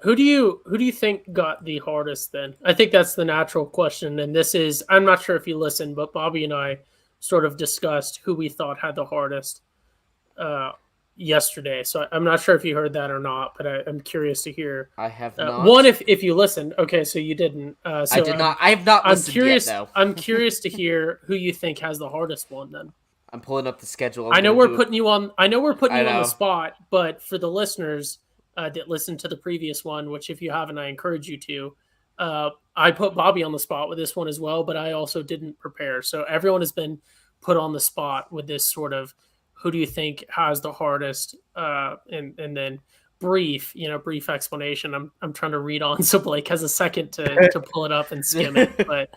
B: Who do you think got the hardest then? I think that's the natural question. And this is, I'm not sure if you listened, but Bobby and I sort of discussed who we thought had the hardest yesterday. So I'm not sure if you heard that or not, but I'm curious to hear.
C: I have not.
B: One, if you listened. Okay, so you didn't. So
C: I did not. I have not listened
B: curious,
C: yet, though.
B: I'm curious to hear who you think has the hardest one then.
C: I'm pulling up the schedule.
B: I know we're putting you on the spot, but for the listeners that listened to the previous one, which if you haven't, I encourage you to. I put Bobby on the spot with this one as well, but I also didn't prepare. So everyone has been put on the spot with this sort of who do you think has the hardest, and then brief explanation. I'm trying to read on so Blake has a second to pull it up and skim it. But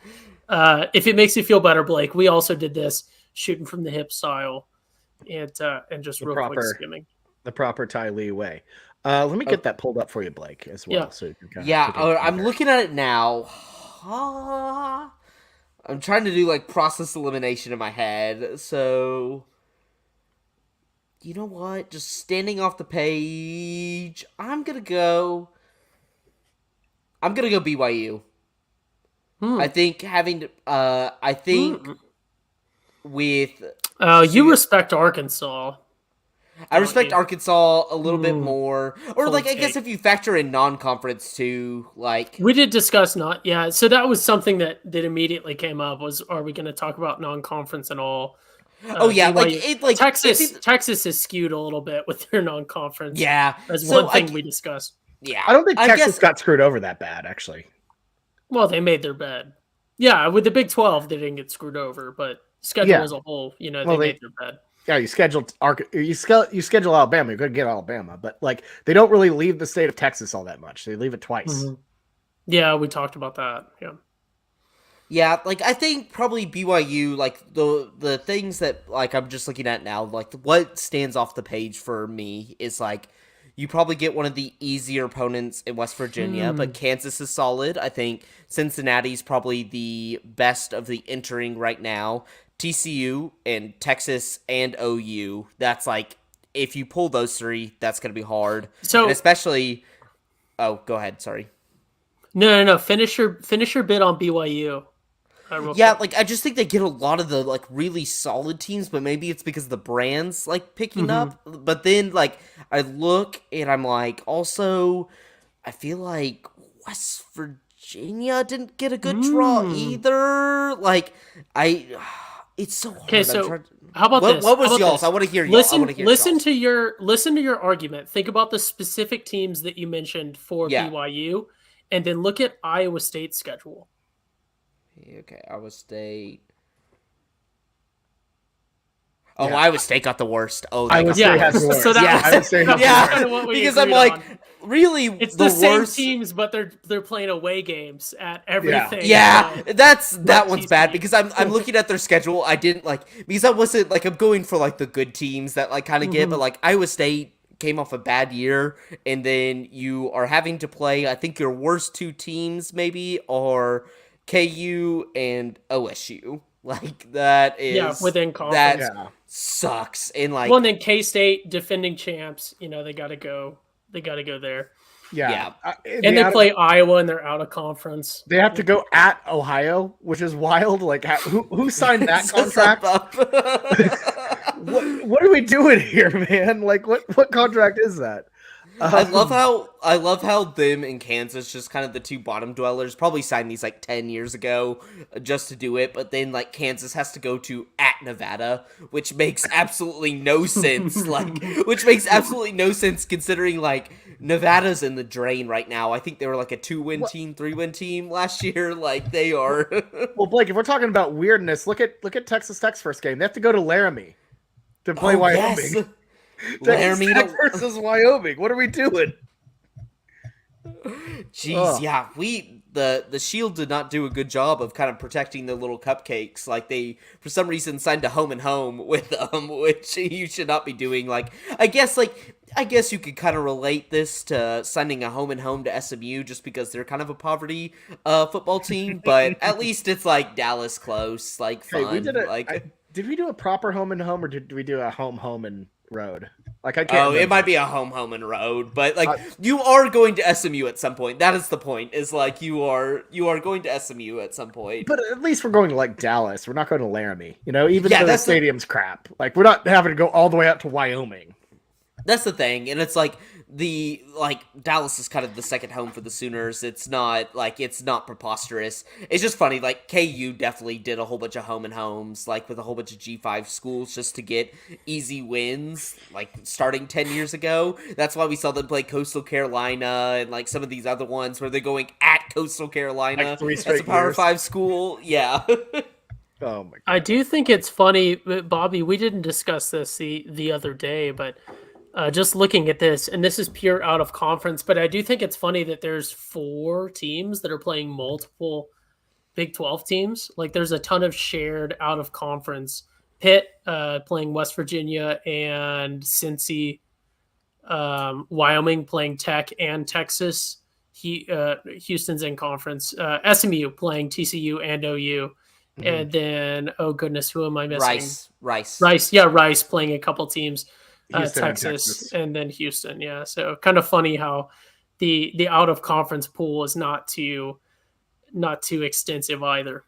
B: if it makes you feel better, Blake, we also did this shooting from the hip style, and just real quick skimming.
A: The proper Ty Lee way. Let me get that pulled up for you, Blake, as well.
B: Yeah.
A: So you can
C: I'm looking at it now. I'm trying to do like process elimination in my head. So, you know what? Just standing off the page, I'm gonna go BYU. I think with
B: you respect Arkansas.
C: I respect Arkansas a little bit more. Or,
B: Cold
C: like, I
B: take.
C: guess if you factor in non-conference, too, like...
B: We did discuss so that was something that immediately came up, was, are we going to talk about non-conference and all?
C: BYU.
B: Texas is skewed a little bit with their non-conference.
C: Yeah.
B: That's one thing we discussed.
C: Yeah.
A: I don't think Texas got screwed over that bad, actually.
B: Well, they made their bed. Yeah, with the Big 12, they didn't get screwed over, but schedule as a whole, they made their bed.
A: Yeah, you schedule Alabama, you're going to get Alabama, but like they don't really leave the state of Texas all that much. They leave it twice.
B: Mm-hmm. Yeah, we talked about that. Yeah.
C: Yeah, like I think probably BYU, like the things that like I'm just looking at now, like what stands off the page for me is like you probably get one of the easier opponents in West Virginia, but Kansas is solid. I think Cincinnati's probably the best of the entering right now. TCU and Texas and OU, that's like, if you pull those three, that's going to be hard. So, and especially, go ahead, sorry.
B: No. Finish your bid on BYU.
C: Like, I just think they get a lot of the, like, really solid teams, but maybe it's because the brand's, like, picking up. But then, like, I look and I'm like, also, I feel like West Virginia didn't get a good draw either. Like, it's so hard.
B: Okay, so how about this?
C: What was y'all's? I want to hear y'all.
B: Listen to your argument. Think about the specific teams that you mentioned for BYU, and then look at Iowa State's schedule.
C: Okay, Iowa State. Oh, yeah. Iowa State got the worst. Oh,
A: Iowa State has the worst. So that's
B: kind of what we
C: because I'm like,
B: on.
C: Really,
B: it's the same teams, but they're playing away games at everything.
C: Yeah, that one's bad because I'm looking at their schedule. I didn't because I wasn't I'm going for like the good teams that like kind of get, but like Iowa State came off a bad year, and then you are having to play. I think your worst two teams maybe are KU and OSU. Like that is
B: within conference.
C: That sucks. And like,
B: well, and then K-State, defending champs. They got to go. They got to go there.
A: Yeah.
B: And they play Iowa, and they're out of conference.
A: They have to go at Ohio, which is wild. Like, who signed that contract? What are we doing here, man? Like, what contract is that?
C: I love how them and Kansas, just kind of the two bottom dwellers, probably signed these like 10 years ago just to do it, but then like Kansas has to go to at Nevada, which makes absolutely no sense. Which makes absolutely no sense considering like Nevada's in the drain right now. I think they were like a 2-win team, 3-win team last year. Like they are.
A: Well, Blake, if we're talking about weirdness, look at Texas Tech's first game. They have to go to Laramie to play Wyoming.
C: Yes.
A: Texas Tech versus Wyoming. What are we doing?
C: Jeez, yeah, the Shield did not do a good job of kind of protecting the little cupcakes. Like they, for some reason, signed a home and home with them, which you should not be doing. Like I guess you could kind of relate this to signing a home and home to SMU just because they're kind of a poverty football team. But at least it's like Dallas close, like fun.
A: Hey, did we do a proper home and home, or did we do a home and road? Like I can't.
C: Oh, it might be a home and road, but like you are going to SMU at some point. That is the point. Is like you are going to SMU at some point.
A: But at least we're going to like Dallas. We're not going to Laramie. You know, even though the
C: that's
A: stadium's crap. Like we're not having to go all the way out to Wyoming.
C: That's the thing, and it's like Dallas is kind of the second home for the Sooners. It's not preposterous. It's just funny. Like KU definitely did a whole bunch of home and homes, like with a whole bunch of G5 schools just to get easy wins. Like starting 10 years ago, that's why we saw them play Coastal Carolina and like some of these other ones where they're going at Coastal Carolina
A: like
C: as a Power 5 school. Yeah.
A: Oh my God.
B: I do think it's funny, Bobby. We didn't discuss this the other day, but. Just looking at this, and this is pure out of conference, but I do think it's funny that there's 4 teams that are playing multiple Big 12 teams. Like there's a ton of shared out of conference. Pitt playing West Virginia and Cincy, Wyoming playing Tech and Texas. Houston's in conference. SMU playing TCU and OU. Mm-hmm. And then, oh goodness, who am I missing? Rice. Yeah, Rice playing a couple teams. Texas and then Houston. Yeah. So kind of funny how the out of conference pool is not too extensive either.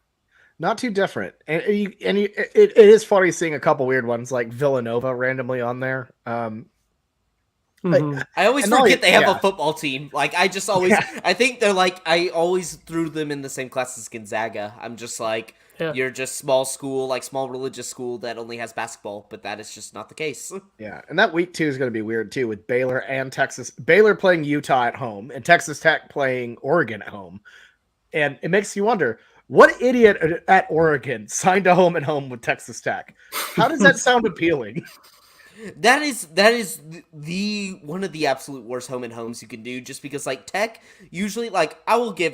A: Not too different. And it is funny seeing a couple weird ones like Villanova randomly on there.
C: I always forget they have a football team. Like I just always, I think they're like, I always threw them in the same class as Gonzaga. I'm just like, you're just small school, like small religious school that only has basketball, but that is just not the case.
A: Yeah, and that week 2 is going to be weird too with Baylor and Texas. Baylor playing Utah at home and Texas Tech playing Oregon at home. And it makes you wonder, what idiot at Oregon signed a home and home with Texas Tech? How does that sound appealing?
C: That is the one of the absolute worst home and homes you can do, just because like Tech usually, like I will give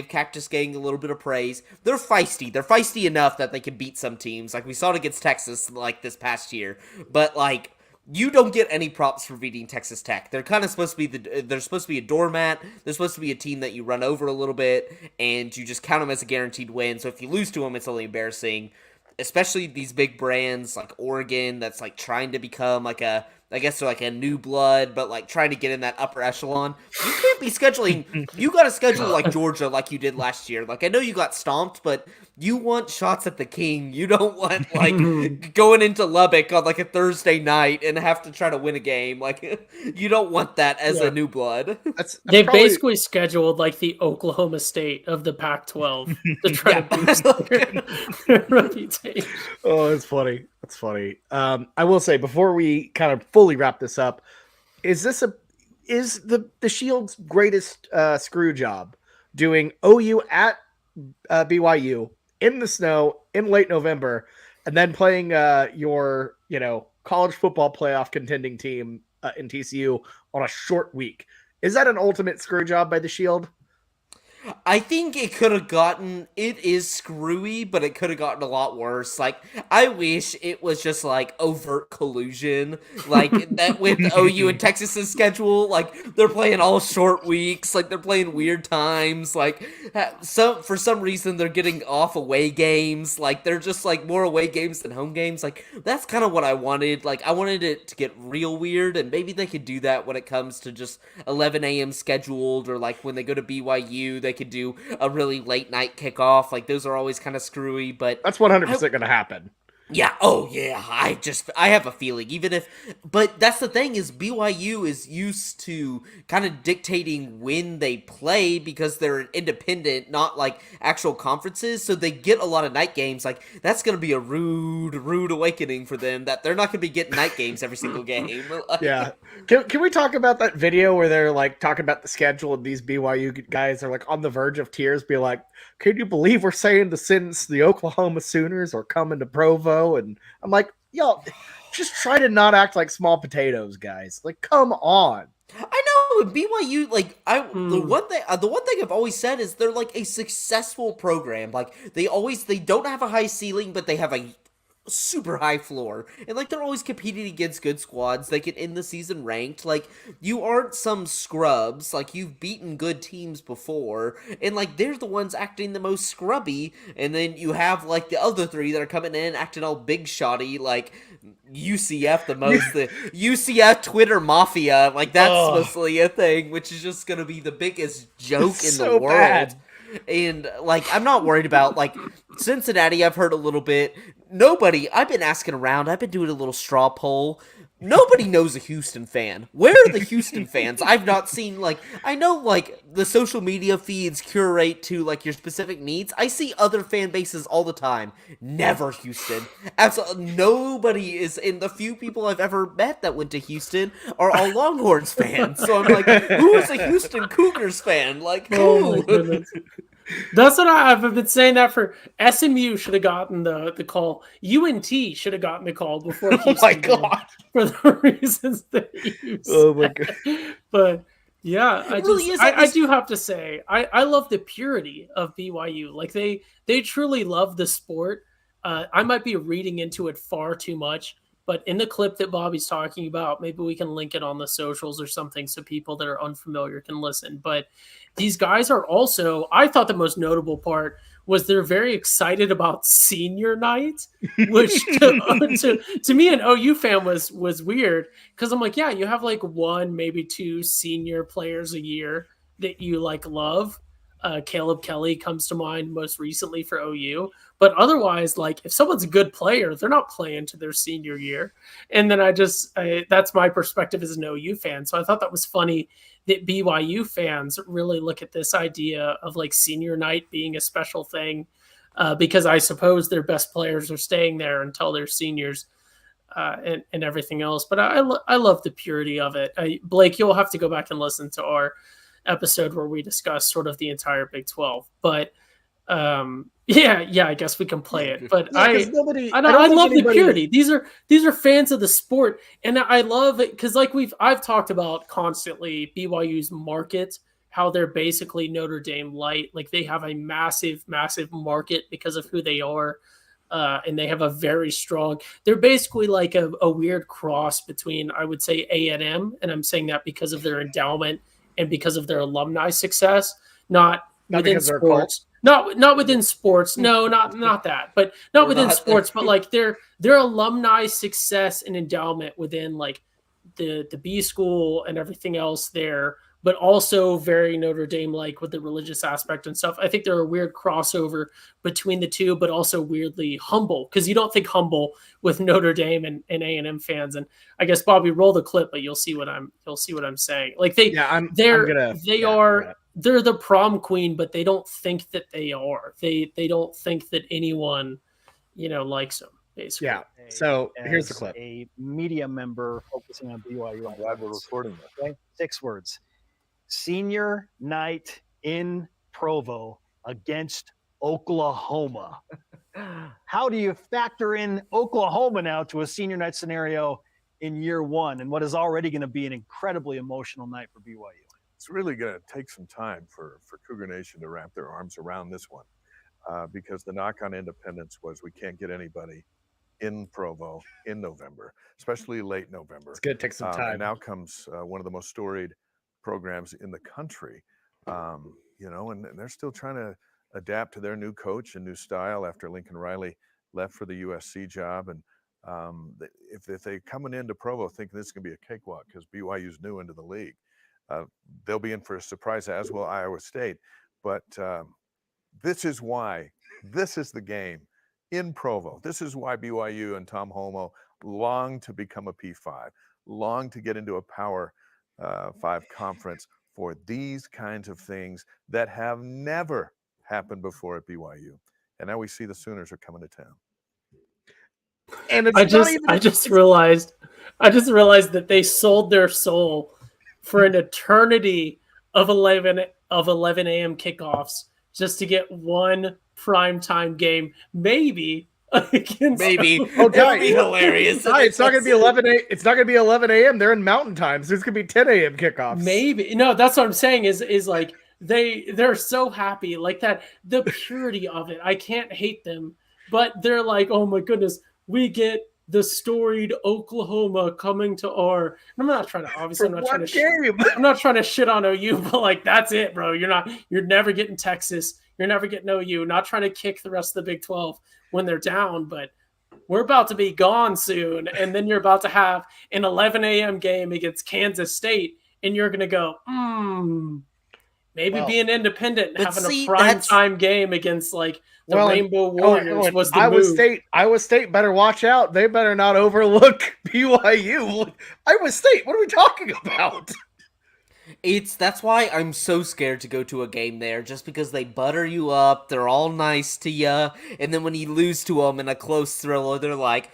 C: Cactus Gang a little bit of praise. They're feisty enough that they can beat some teams, like we saw it against Texas like this past year. But like you don't get any props for beating Texas Tech. They're kind of supposed to be they're supposed to be a doormat. They're supposed to be a team that you run over a little bit and you just count them as a guaranteed win. So if you lose to them, it's only embarrassing. Especially these big brands like Oregon that's like trying to become like I guess they're like a new blood, but like trying to get in that upper echelon. You can't be scheduling, you got to schedule like Georgia like you did last year. Like I know you got stomped, but you want shots at the king. You don't want like going into Lubbock on like a Thursday night and have to try to win a game. Like you don't want that as a new blood.
B: They basically scheduled like the Oklahoma State of the Pac-12 to try to boost their reputation.
A: Oh, it's funny. That's funny. I will say before we kind of fully wrap this up, is the Shield's greatest screw job doing OU at BYU in the snow in late November, and then playing your college football playoff contending team in TCU on a short week? Is that an ultimate screw job by the Shield?
C: I think it could have gotten, it is screwy, but it could have gotten a lot worse. Like, I wish it was just like overt collusion, like that with OU and Texas's schedule. Like, they're playing all short weeks, like they're playing weird times. Like, for some reason, they're getting off away games. Like, they're just like more away games than home games. Like, that's kind of what I wanted. Like, I wanted it to get real weird, and maybe they could do that when it comes to just 11 a.m. scheduled, or like when they go to BYU, they could do a really late night kickoff. Like those are always kind of screwy, but
A: that's 100% going to happen.
C: Yeah. Oh yeah. I have a feeling, but that's the thing, is BYU is used to kind of dictating when they play because they're an independent, not like actual conferences. So they get a lot of night games. Like that's going to be a rude awakening for them, that they're not going to be getting night games every single game.
A: Yeah. Can we talk about that video where they're like talking about the schedule and these BYU guys are like on the verge of tears, be like, can you believe we're saying since the Oklahoma Sooners are coming to Provo? And I'm like, y'all, just try to not act like small potatoes, guys. Like, come on.
C: I know, BYU, like, the one thing I've always said is they're like a successful program. Like, they don't have a high ceiling, but they have a super high floor, and like they're always competing against good squads. They can end the season ranked. Like, you aren't some scrubs. Like, you've beaten good teams before, and like they're the ones acting the most scrubby. And then you have like the other three that are coming in acting all big shotty, like UCF the most. The UCF Twitter mafia, like that's mostly a thing, which is just gonna be the biggest joke in the world.
A: Bad.
C: And like, I'm not worried about like Cincinnati. I've heard a little bit. I've been asking around. I've been doing a little straw poll. Nobody knows a Houston fan. Where are the Houston fans? I've not seen, like, I know, like, the social media feeds curate to, like, your specific needs. I see other fan bases all the time. Never Houston. Absolutely nobody is, in the few people I've ever met that went to Houston are all Longhorns fans. So I'm like, who is a Houston Cougars fan? Like, who?
B: Oh my goodness. That's what I've been saying. That for SMU should have gotten the call. UNT should have gotten the call before Houston.
A: Oh my god!
B: For the reasons that you said.
A: Oh my god!
B: But yeah,
C: really
B: I do have to say I love the purity of BYU. Like they truly love the sport. I might be reading into it far too much, but in the clip that Bobby's talking about, maybe we can link it on the socials or something so people that are unfamiliar can listen. But these guys are also, I thought the most notable part was they're very excited about senior night, which to me, an OU fan was weird, because I'm like, yeah, you have like one, maybe two senior players a year that you like love. Caleb Kelly comes to mind most recently for OU. But otherwise, like, if someone's a good player, they're not playing to their senior year. And then that's my perspective as an OU fan. So I thought that was funny that BYU fans really look at this idea of like senior night being a special thing, because I suppose their best players are staying there until they're seniors, and everything else. But I love the purity of it. Blake, you'll have to go back and listen to our episode where we discuss sort of the entire Big 12. But yeah, I guess we can play it. But
A: Yeah,
B: I love the purity. These are fans of the sport, and I love it because like I've talked about constantly BYU's market, how they're basically Notre Dame light. Like they have a massive market because of who they are. And they have a very strong, they're basically like a weird cross between, I would say, A&M, and I'm saying that because of their endowment and because of their alumni success, not within sports. Not within sports. No, not that. But not within sports, but like their alumni success and endowment within like the B school and everything else there, but also very Notre Dame like with the religious aspect and stuff. I think they're a weird crossover between the two, but also weirdly humble, because you don't think humble with Notre Dame and A&M fans. And I guess Bobby, roll the clip, but you'll see what I'm saying. Like they're the prom queen, but they don't think that they are. They don't think that anyone, likes them, basically.
A: Yeah. So here's the clip.
D: A media member focusing on BYU.
E: I'm glad we're recording this.
D: Okay? 6 words. Senior night in Provo against Oklahoma. How do you factor in Oklahoma now to a senior night scenario in year 1 and what is already going to be an incredibly emotional night for BYU?
E: It's really going to take some time for Cougar Nation to wrap their arms around this one, because the knock on independence was we can't get anybody in Provo in November, especially late November.
A: It's going to take some time.
E: And now comes one of the most storied programs in the country, and they're still trying to adapt to their new coach and new style after Lincoln Riley left for the USC job. And if they're coming into Provo thinking this is going to be a cakewalk because BYU's new into the league, they'll be in for a surprise, as will Iowa State. But this is the game in Provo. This is why BYU and Tom Holmoe long to become a P5, long to get into a Power 5 conference for these kinds of things that have never happened before at BYU. And now we see the Sooners are coming to town.
A: And it's
B: I just realized that they sold their soul for an eternity of 11 a.m. kickoffs just to get one primetime game, maybe.
C: Maybe.
A: Oh,
C: that would be hilarious.
A: It's not going to be 11 a.m. It's not going to be 11 a.m. They're in Mountain Time, so it's going to be 10 a.m. kickoffs.
B: Maybe. No, that's what I'm saying is like they're so happy, like that, the purity of it. I can't hate them, but they're like, oh my goodness, we get the storied Oklahoma coming to our. And I'm not trying to. Obviously,
A: For
B: I'm not trying
A: one
B: to.
A: game.
B: I'm not trying to shit on OU, but like that's it, bro. You're never getting Texas. You're never getting OU. Not trying to kick the rest of the Big 12 when they're down, but we're about to be gone soon, and then you're about to have an 11 a.m. game against Kansas State, and you're gonna go, maybe
A: Well,
B: being independent and
C: but
B: having
C: see,
B: a prime
C: that's-
B: time game against like the
A: Well,
B: Rainbow Warriors was the
A: Iowa
B: move.
A: Iowa State better watch out. They better not overlook BYU. Iowa State, what are we talking about?
C: That's why I'm so scared to go to a game there, just because they butter you up, they're all nice to you, and then when you lose to them in a close thriller, they're like,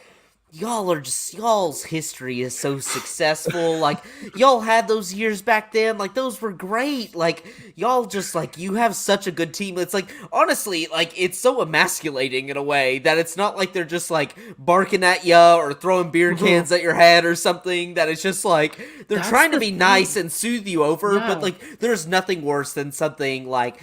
C: y'all's history is so successful, like, y'all had those years back then, like, those were great, like, y'all just, like, you have such a good team. It's like, honestly, like, it's so emasculating in a way that it's not like they're just, like, barking at ya or throwing beer cans at your head or something, that it's just like, they're
B: That's
C: trying to
B: the
C: be
B: thing.
C: nice and soothe you over,
B: Yeah.
C: but, like, there's nothing worse than something like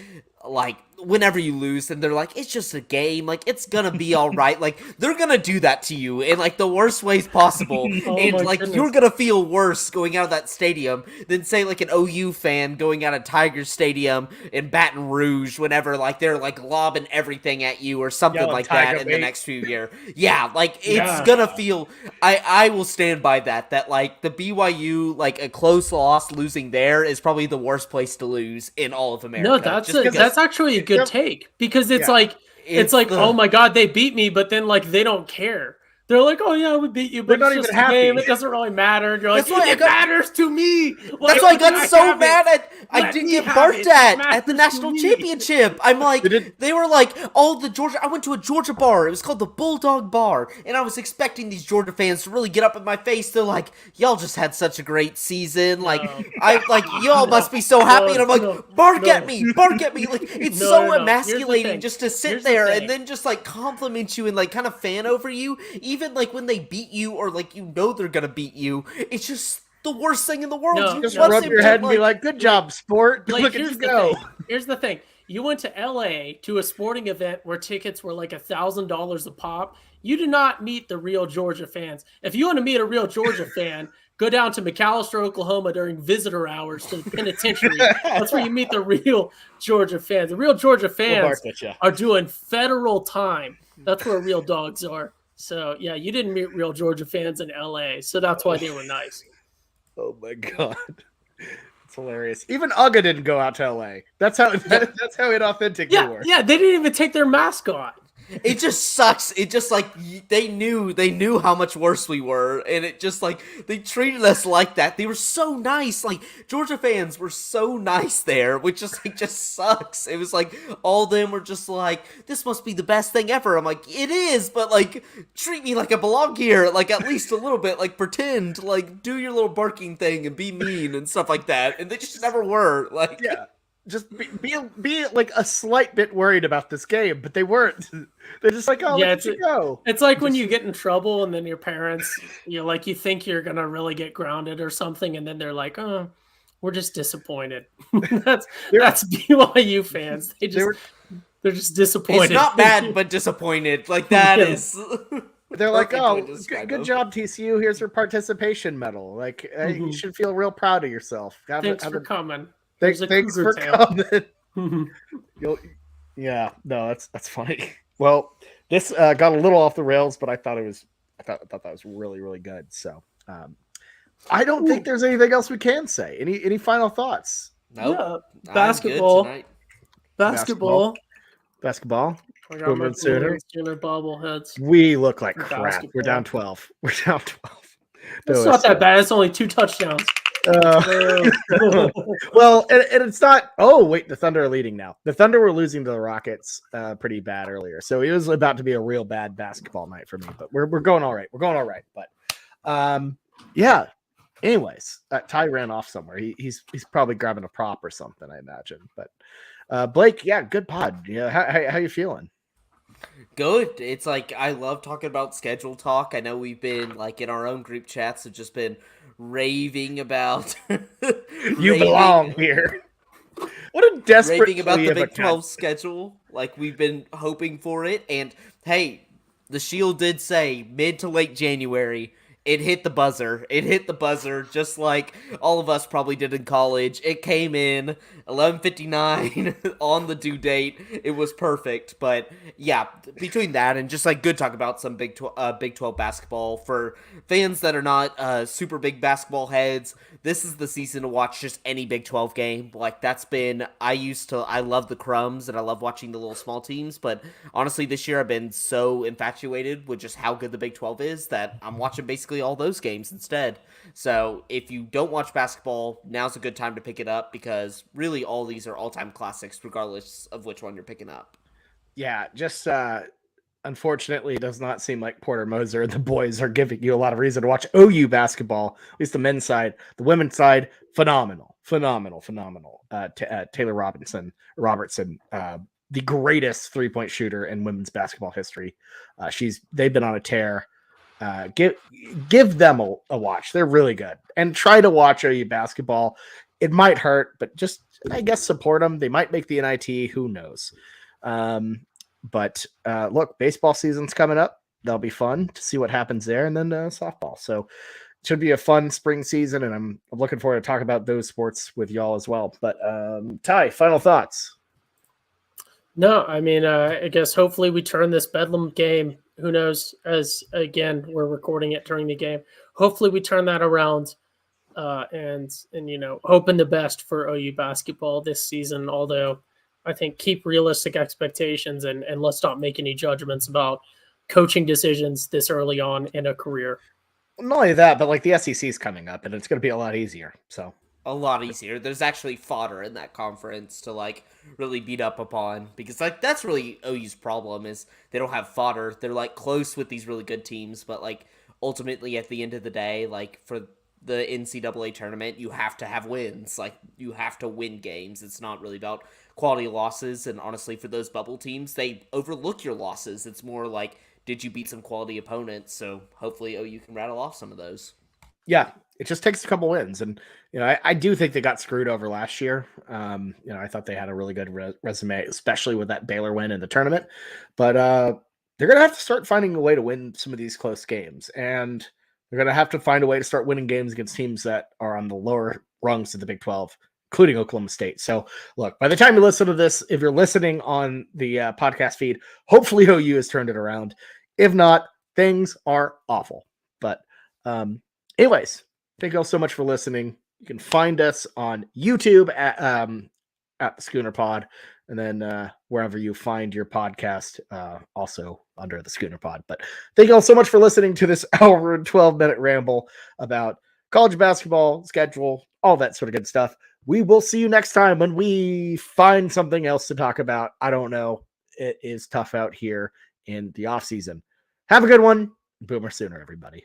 C: whenever you lose and they're like, it's just a game, like, it's gonna be all right, like, they're gonna do that to you in, like, the worst ways possible,
B: Oh
C: and,
B: my
C: like,
B: goodness.
C: you're gonna feel worse going out of that stadium than, say, like, an OU fan going out of Tiger Stadium in Baton Rouge whenever, like, they're, like, lobbing everything at you or something
A: Yelling
C: like that
A: Tiger
C: in the
A: bait.
C: next few years. Yeah, like, it's
B: Yeah.
C: gonna feel, I will stand by that, like, the BYU, like, a close loss losing there is probably the worst place to lose in all of America.
B: No,
C: just because
B: that's actually a good
A: Yep.
B: take, because it's
A: Yeah.
B: like it's like,
C: the-
B: oh my god, they beat me, but then like they don't care. They're like, oh yeah, we beat you, but
A: They're
B: it's
A: not
B: just
A: even
B: a game.
A: happy.
B: It doesn't really matter. And you're like,
C: That's why I
B: it
C: got-
B: matters to me.
C: That's
B: Like,
C: why I got so
B: have it.
C: mad at I
B: Let
C: didn't
B: me
C: get
B: have
C: barked
B: it. It
C: at
B: matters
C: the
B: to
C: national
B: me.
C: championship. I'm like,
A: They did-
C: they were like, oh, I went to a Georgia bar. It was called the Bulldog Bar, and I was expecting these Georgia fans to really get up in my face. They're like, y'all just had such a great season. Like, y'all must be so happy. And I'm like, bark at me. Like, it's
B: No,
C: so
B: no, no. Here's the
C: emasculating
B: thing.
C: just to sit
B: Here's the
C: there
B: thing.
C: and then just like compliment you and like kind of fan over you, even like when they beat you or like you know they're gonna beat you. It's just the worst thing in the world.
B: No,
C: You
A: Just
C: want
A: rub
C: them
A: your
C: to,
A: head and be like, good job, sport.
B: Like,
A: Look at
B: here's
A: you
B: the
A: go.
B: thing. Here's the thing. You went to LA to a sporting event where tickets were like $1,000 a pop. You do not meet the real Georgia fans. If you want to meet a real Georgia fan, go down to McAlester, Oklahoma during visitor hours to the penitentiary. That's where you meet the real Georgia fans. The real Georgia fans are doing federal time. That's where real dogs are. So, yeah, you didn't meet real Georgia fans in LA. So that's why they were nice.
A: Oh my god. It's hilarious. Even Uga didn't go out to LA. That's how that's how inauthentic they
B: Yeah,
A: were.
B: yeah, they didn't even take their mask off.
C: It just sucks. It just like they knew how much worse we were, and it just like they treated us like that. They were so nice. Like Georgia fans were so nice there, which just sucks. It was like all of them were just like, this must be the best thing ever. I'm like, it is, but like treat me like I belong here, like at least a little bit, like pretend, like do your little barking thing and be mean and stuff like that. And they just never were. Like
A: Yeah. Just be like a slight bit worried about this game, but they weren't. They're just like, oh,
B: Yeah,
A: let you go.
B: It's like when you get in trouble and then your parents, you think you're gonna really get grounded or something, and then they're like, "Oh, we're just disappointed." that's BYU fans. They're just disappointed.
C: it's not bad, but disappointed. Like that
B: Yeah.
C: is.
A: They're like,
C: perfect way
A: oh,
C: to describe
A: good
C: them.
A: job, TCU. Here's your participation medal. Like, you should feel real proud of yourself.
B: Thanks for coming.
A: Thanks
B: Here's a
A: for
B: cougar
A: coming. Yeah, no, that's funny. Well, this got a little off the rails, but I thought that was really, really good. So, I don't think there's anything else we can say. Any final thoughts?
C: Nope.
B: Yeah,
C: I'm good
B: basketball.
C: tonight.
B: Basketball.
A: Basketball.
B: I got my
A: Boomer Sooner.
B: Sooner bobbleheads.
A: We look like crap.
B: Basketball.
A: We're down 12. We're down 12.
B: It's not that bad. It's only 2 touchdowns.
A: Well, and it's not. Oh, wait, the Thunder are leading now. The Thunder were losing to the Rockets pretty bad earlier, so it was about to be a real bad basketball night for me. But we're going all right. We're going all right. But yeah. Anyways, Ty ran off somewhere. He's probably grabbing a prop or something, I imagine. But Blake, yeah, good pod. Yeah, how you feeling?
C: Good. It's like I love talking about schedule talk. I know we've been like in our own group chats have just been raving about
A: You belong here. What a desperate
C: raving about
A: plea
C: the
A: of a
C: Big 12 schedule. Like we've been hoping for it, and hey, the Shield did say mid to late January. It hit the buzzer. It hit the buzzer just like all of us probably did in college. It came in 11:59 on the due date. It was perfect. But yeah, between that and just like good talk about some Big 12 basketball for fans that are not super big basketball heads. This is the season to watch just any Big 12 game. Like I love the crumbs and I love watching the little small teams. But honestly, this year I've been so infatuated with just how good the Big 12 is that I'm watching basically all those games instead. So if you don't watch basketball, now's a good time to pick it up because really all these are all-time classics regardless of which one you're picking up.
A: Yeah, just unfortunately, it does not seem like Porter Moser and the boys are giving you a lot of reason to watch OU basketball, at least the men's side. The women's side, phenomenal. Taylor Robertson, the greatest three-point shooter in women's basketball history. They've been on a tear. Give them a watch. They're really good. And try to watch OU basketball. It might hurt, but just, I guess, support them. They might make the NIT. Who knows? But look, baseball season's coming up. That'll be fun to see what happens there. And then softball. So it should be a fun spring season. And I'm looking forward to talk about those sports with y'all as well. But Ty, final thoughts?
B: No, I mean, I guess hopefully we turn this Bedlam game. Who knows? As again, we're recording it during the game. Hopefully we turn that around, and hoping the best for OU basketball this season. Although I think keep realistic expectations and let's not make any judgments about coaching decisions this early on in a career.
A: Not only that, but like the SEC is coming up, and it's going to be a lot easier. So.
C: A lot easier. There's actually fodder in that conference to like really beat up upon because like that's really OU's problem is they don't have fodder. They're like close with these really good teams, but like ultimately at the end of the day, like for the NCAA tournament, you have to have wins. Like you have to win games. It's not really about quality losses. And honestly, for those bubble teams, they overlook your losses. It's more like, did you beat some quality opponents? So hopefully OU can rattle off some of those.
A: Yeah, it just takes a couple wins. And, I do think they got screwed over last year. I thought they had a really good resume, especially with that Baylor win in the tournament. But they're going to have to start finding a way to win some of these close games. And they're going to have to find a way to start winning games against teams that are on the lower rungs of the Big 12, including Oklahoma State. So, look, by the time you listen to this, if you're listening on the podcast feed, hopefully OU has turned it around. If not, things are awful. But anyways, thank you all so much for listening. You can find us on YouTube at the Schooner Pod, and then wherever you find your podcast, also under the Schooner Pod. But thank you all so much for listening to this hour and 12-minute ramble about college basketball, schedule, all that sort of good stuff. We will see you next time when we find something else to talk about. I don't know. It is tough out here in the off season. Have a good one. Boomer Sooner, everybody.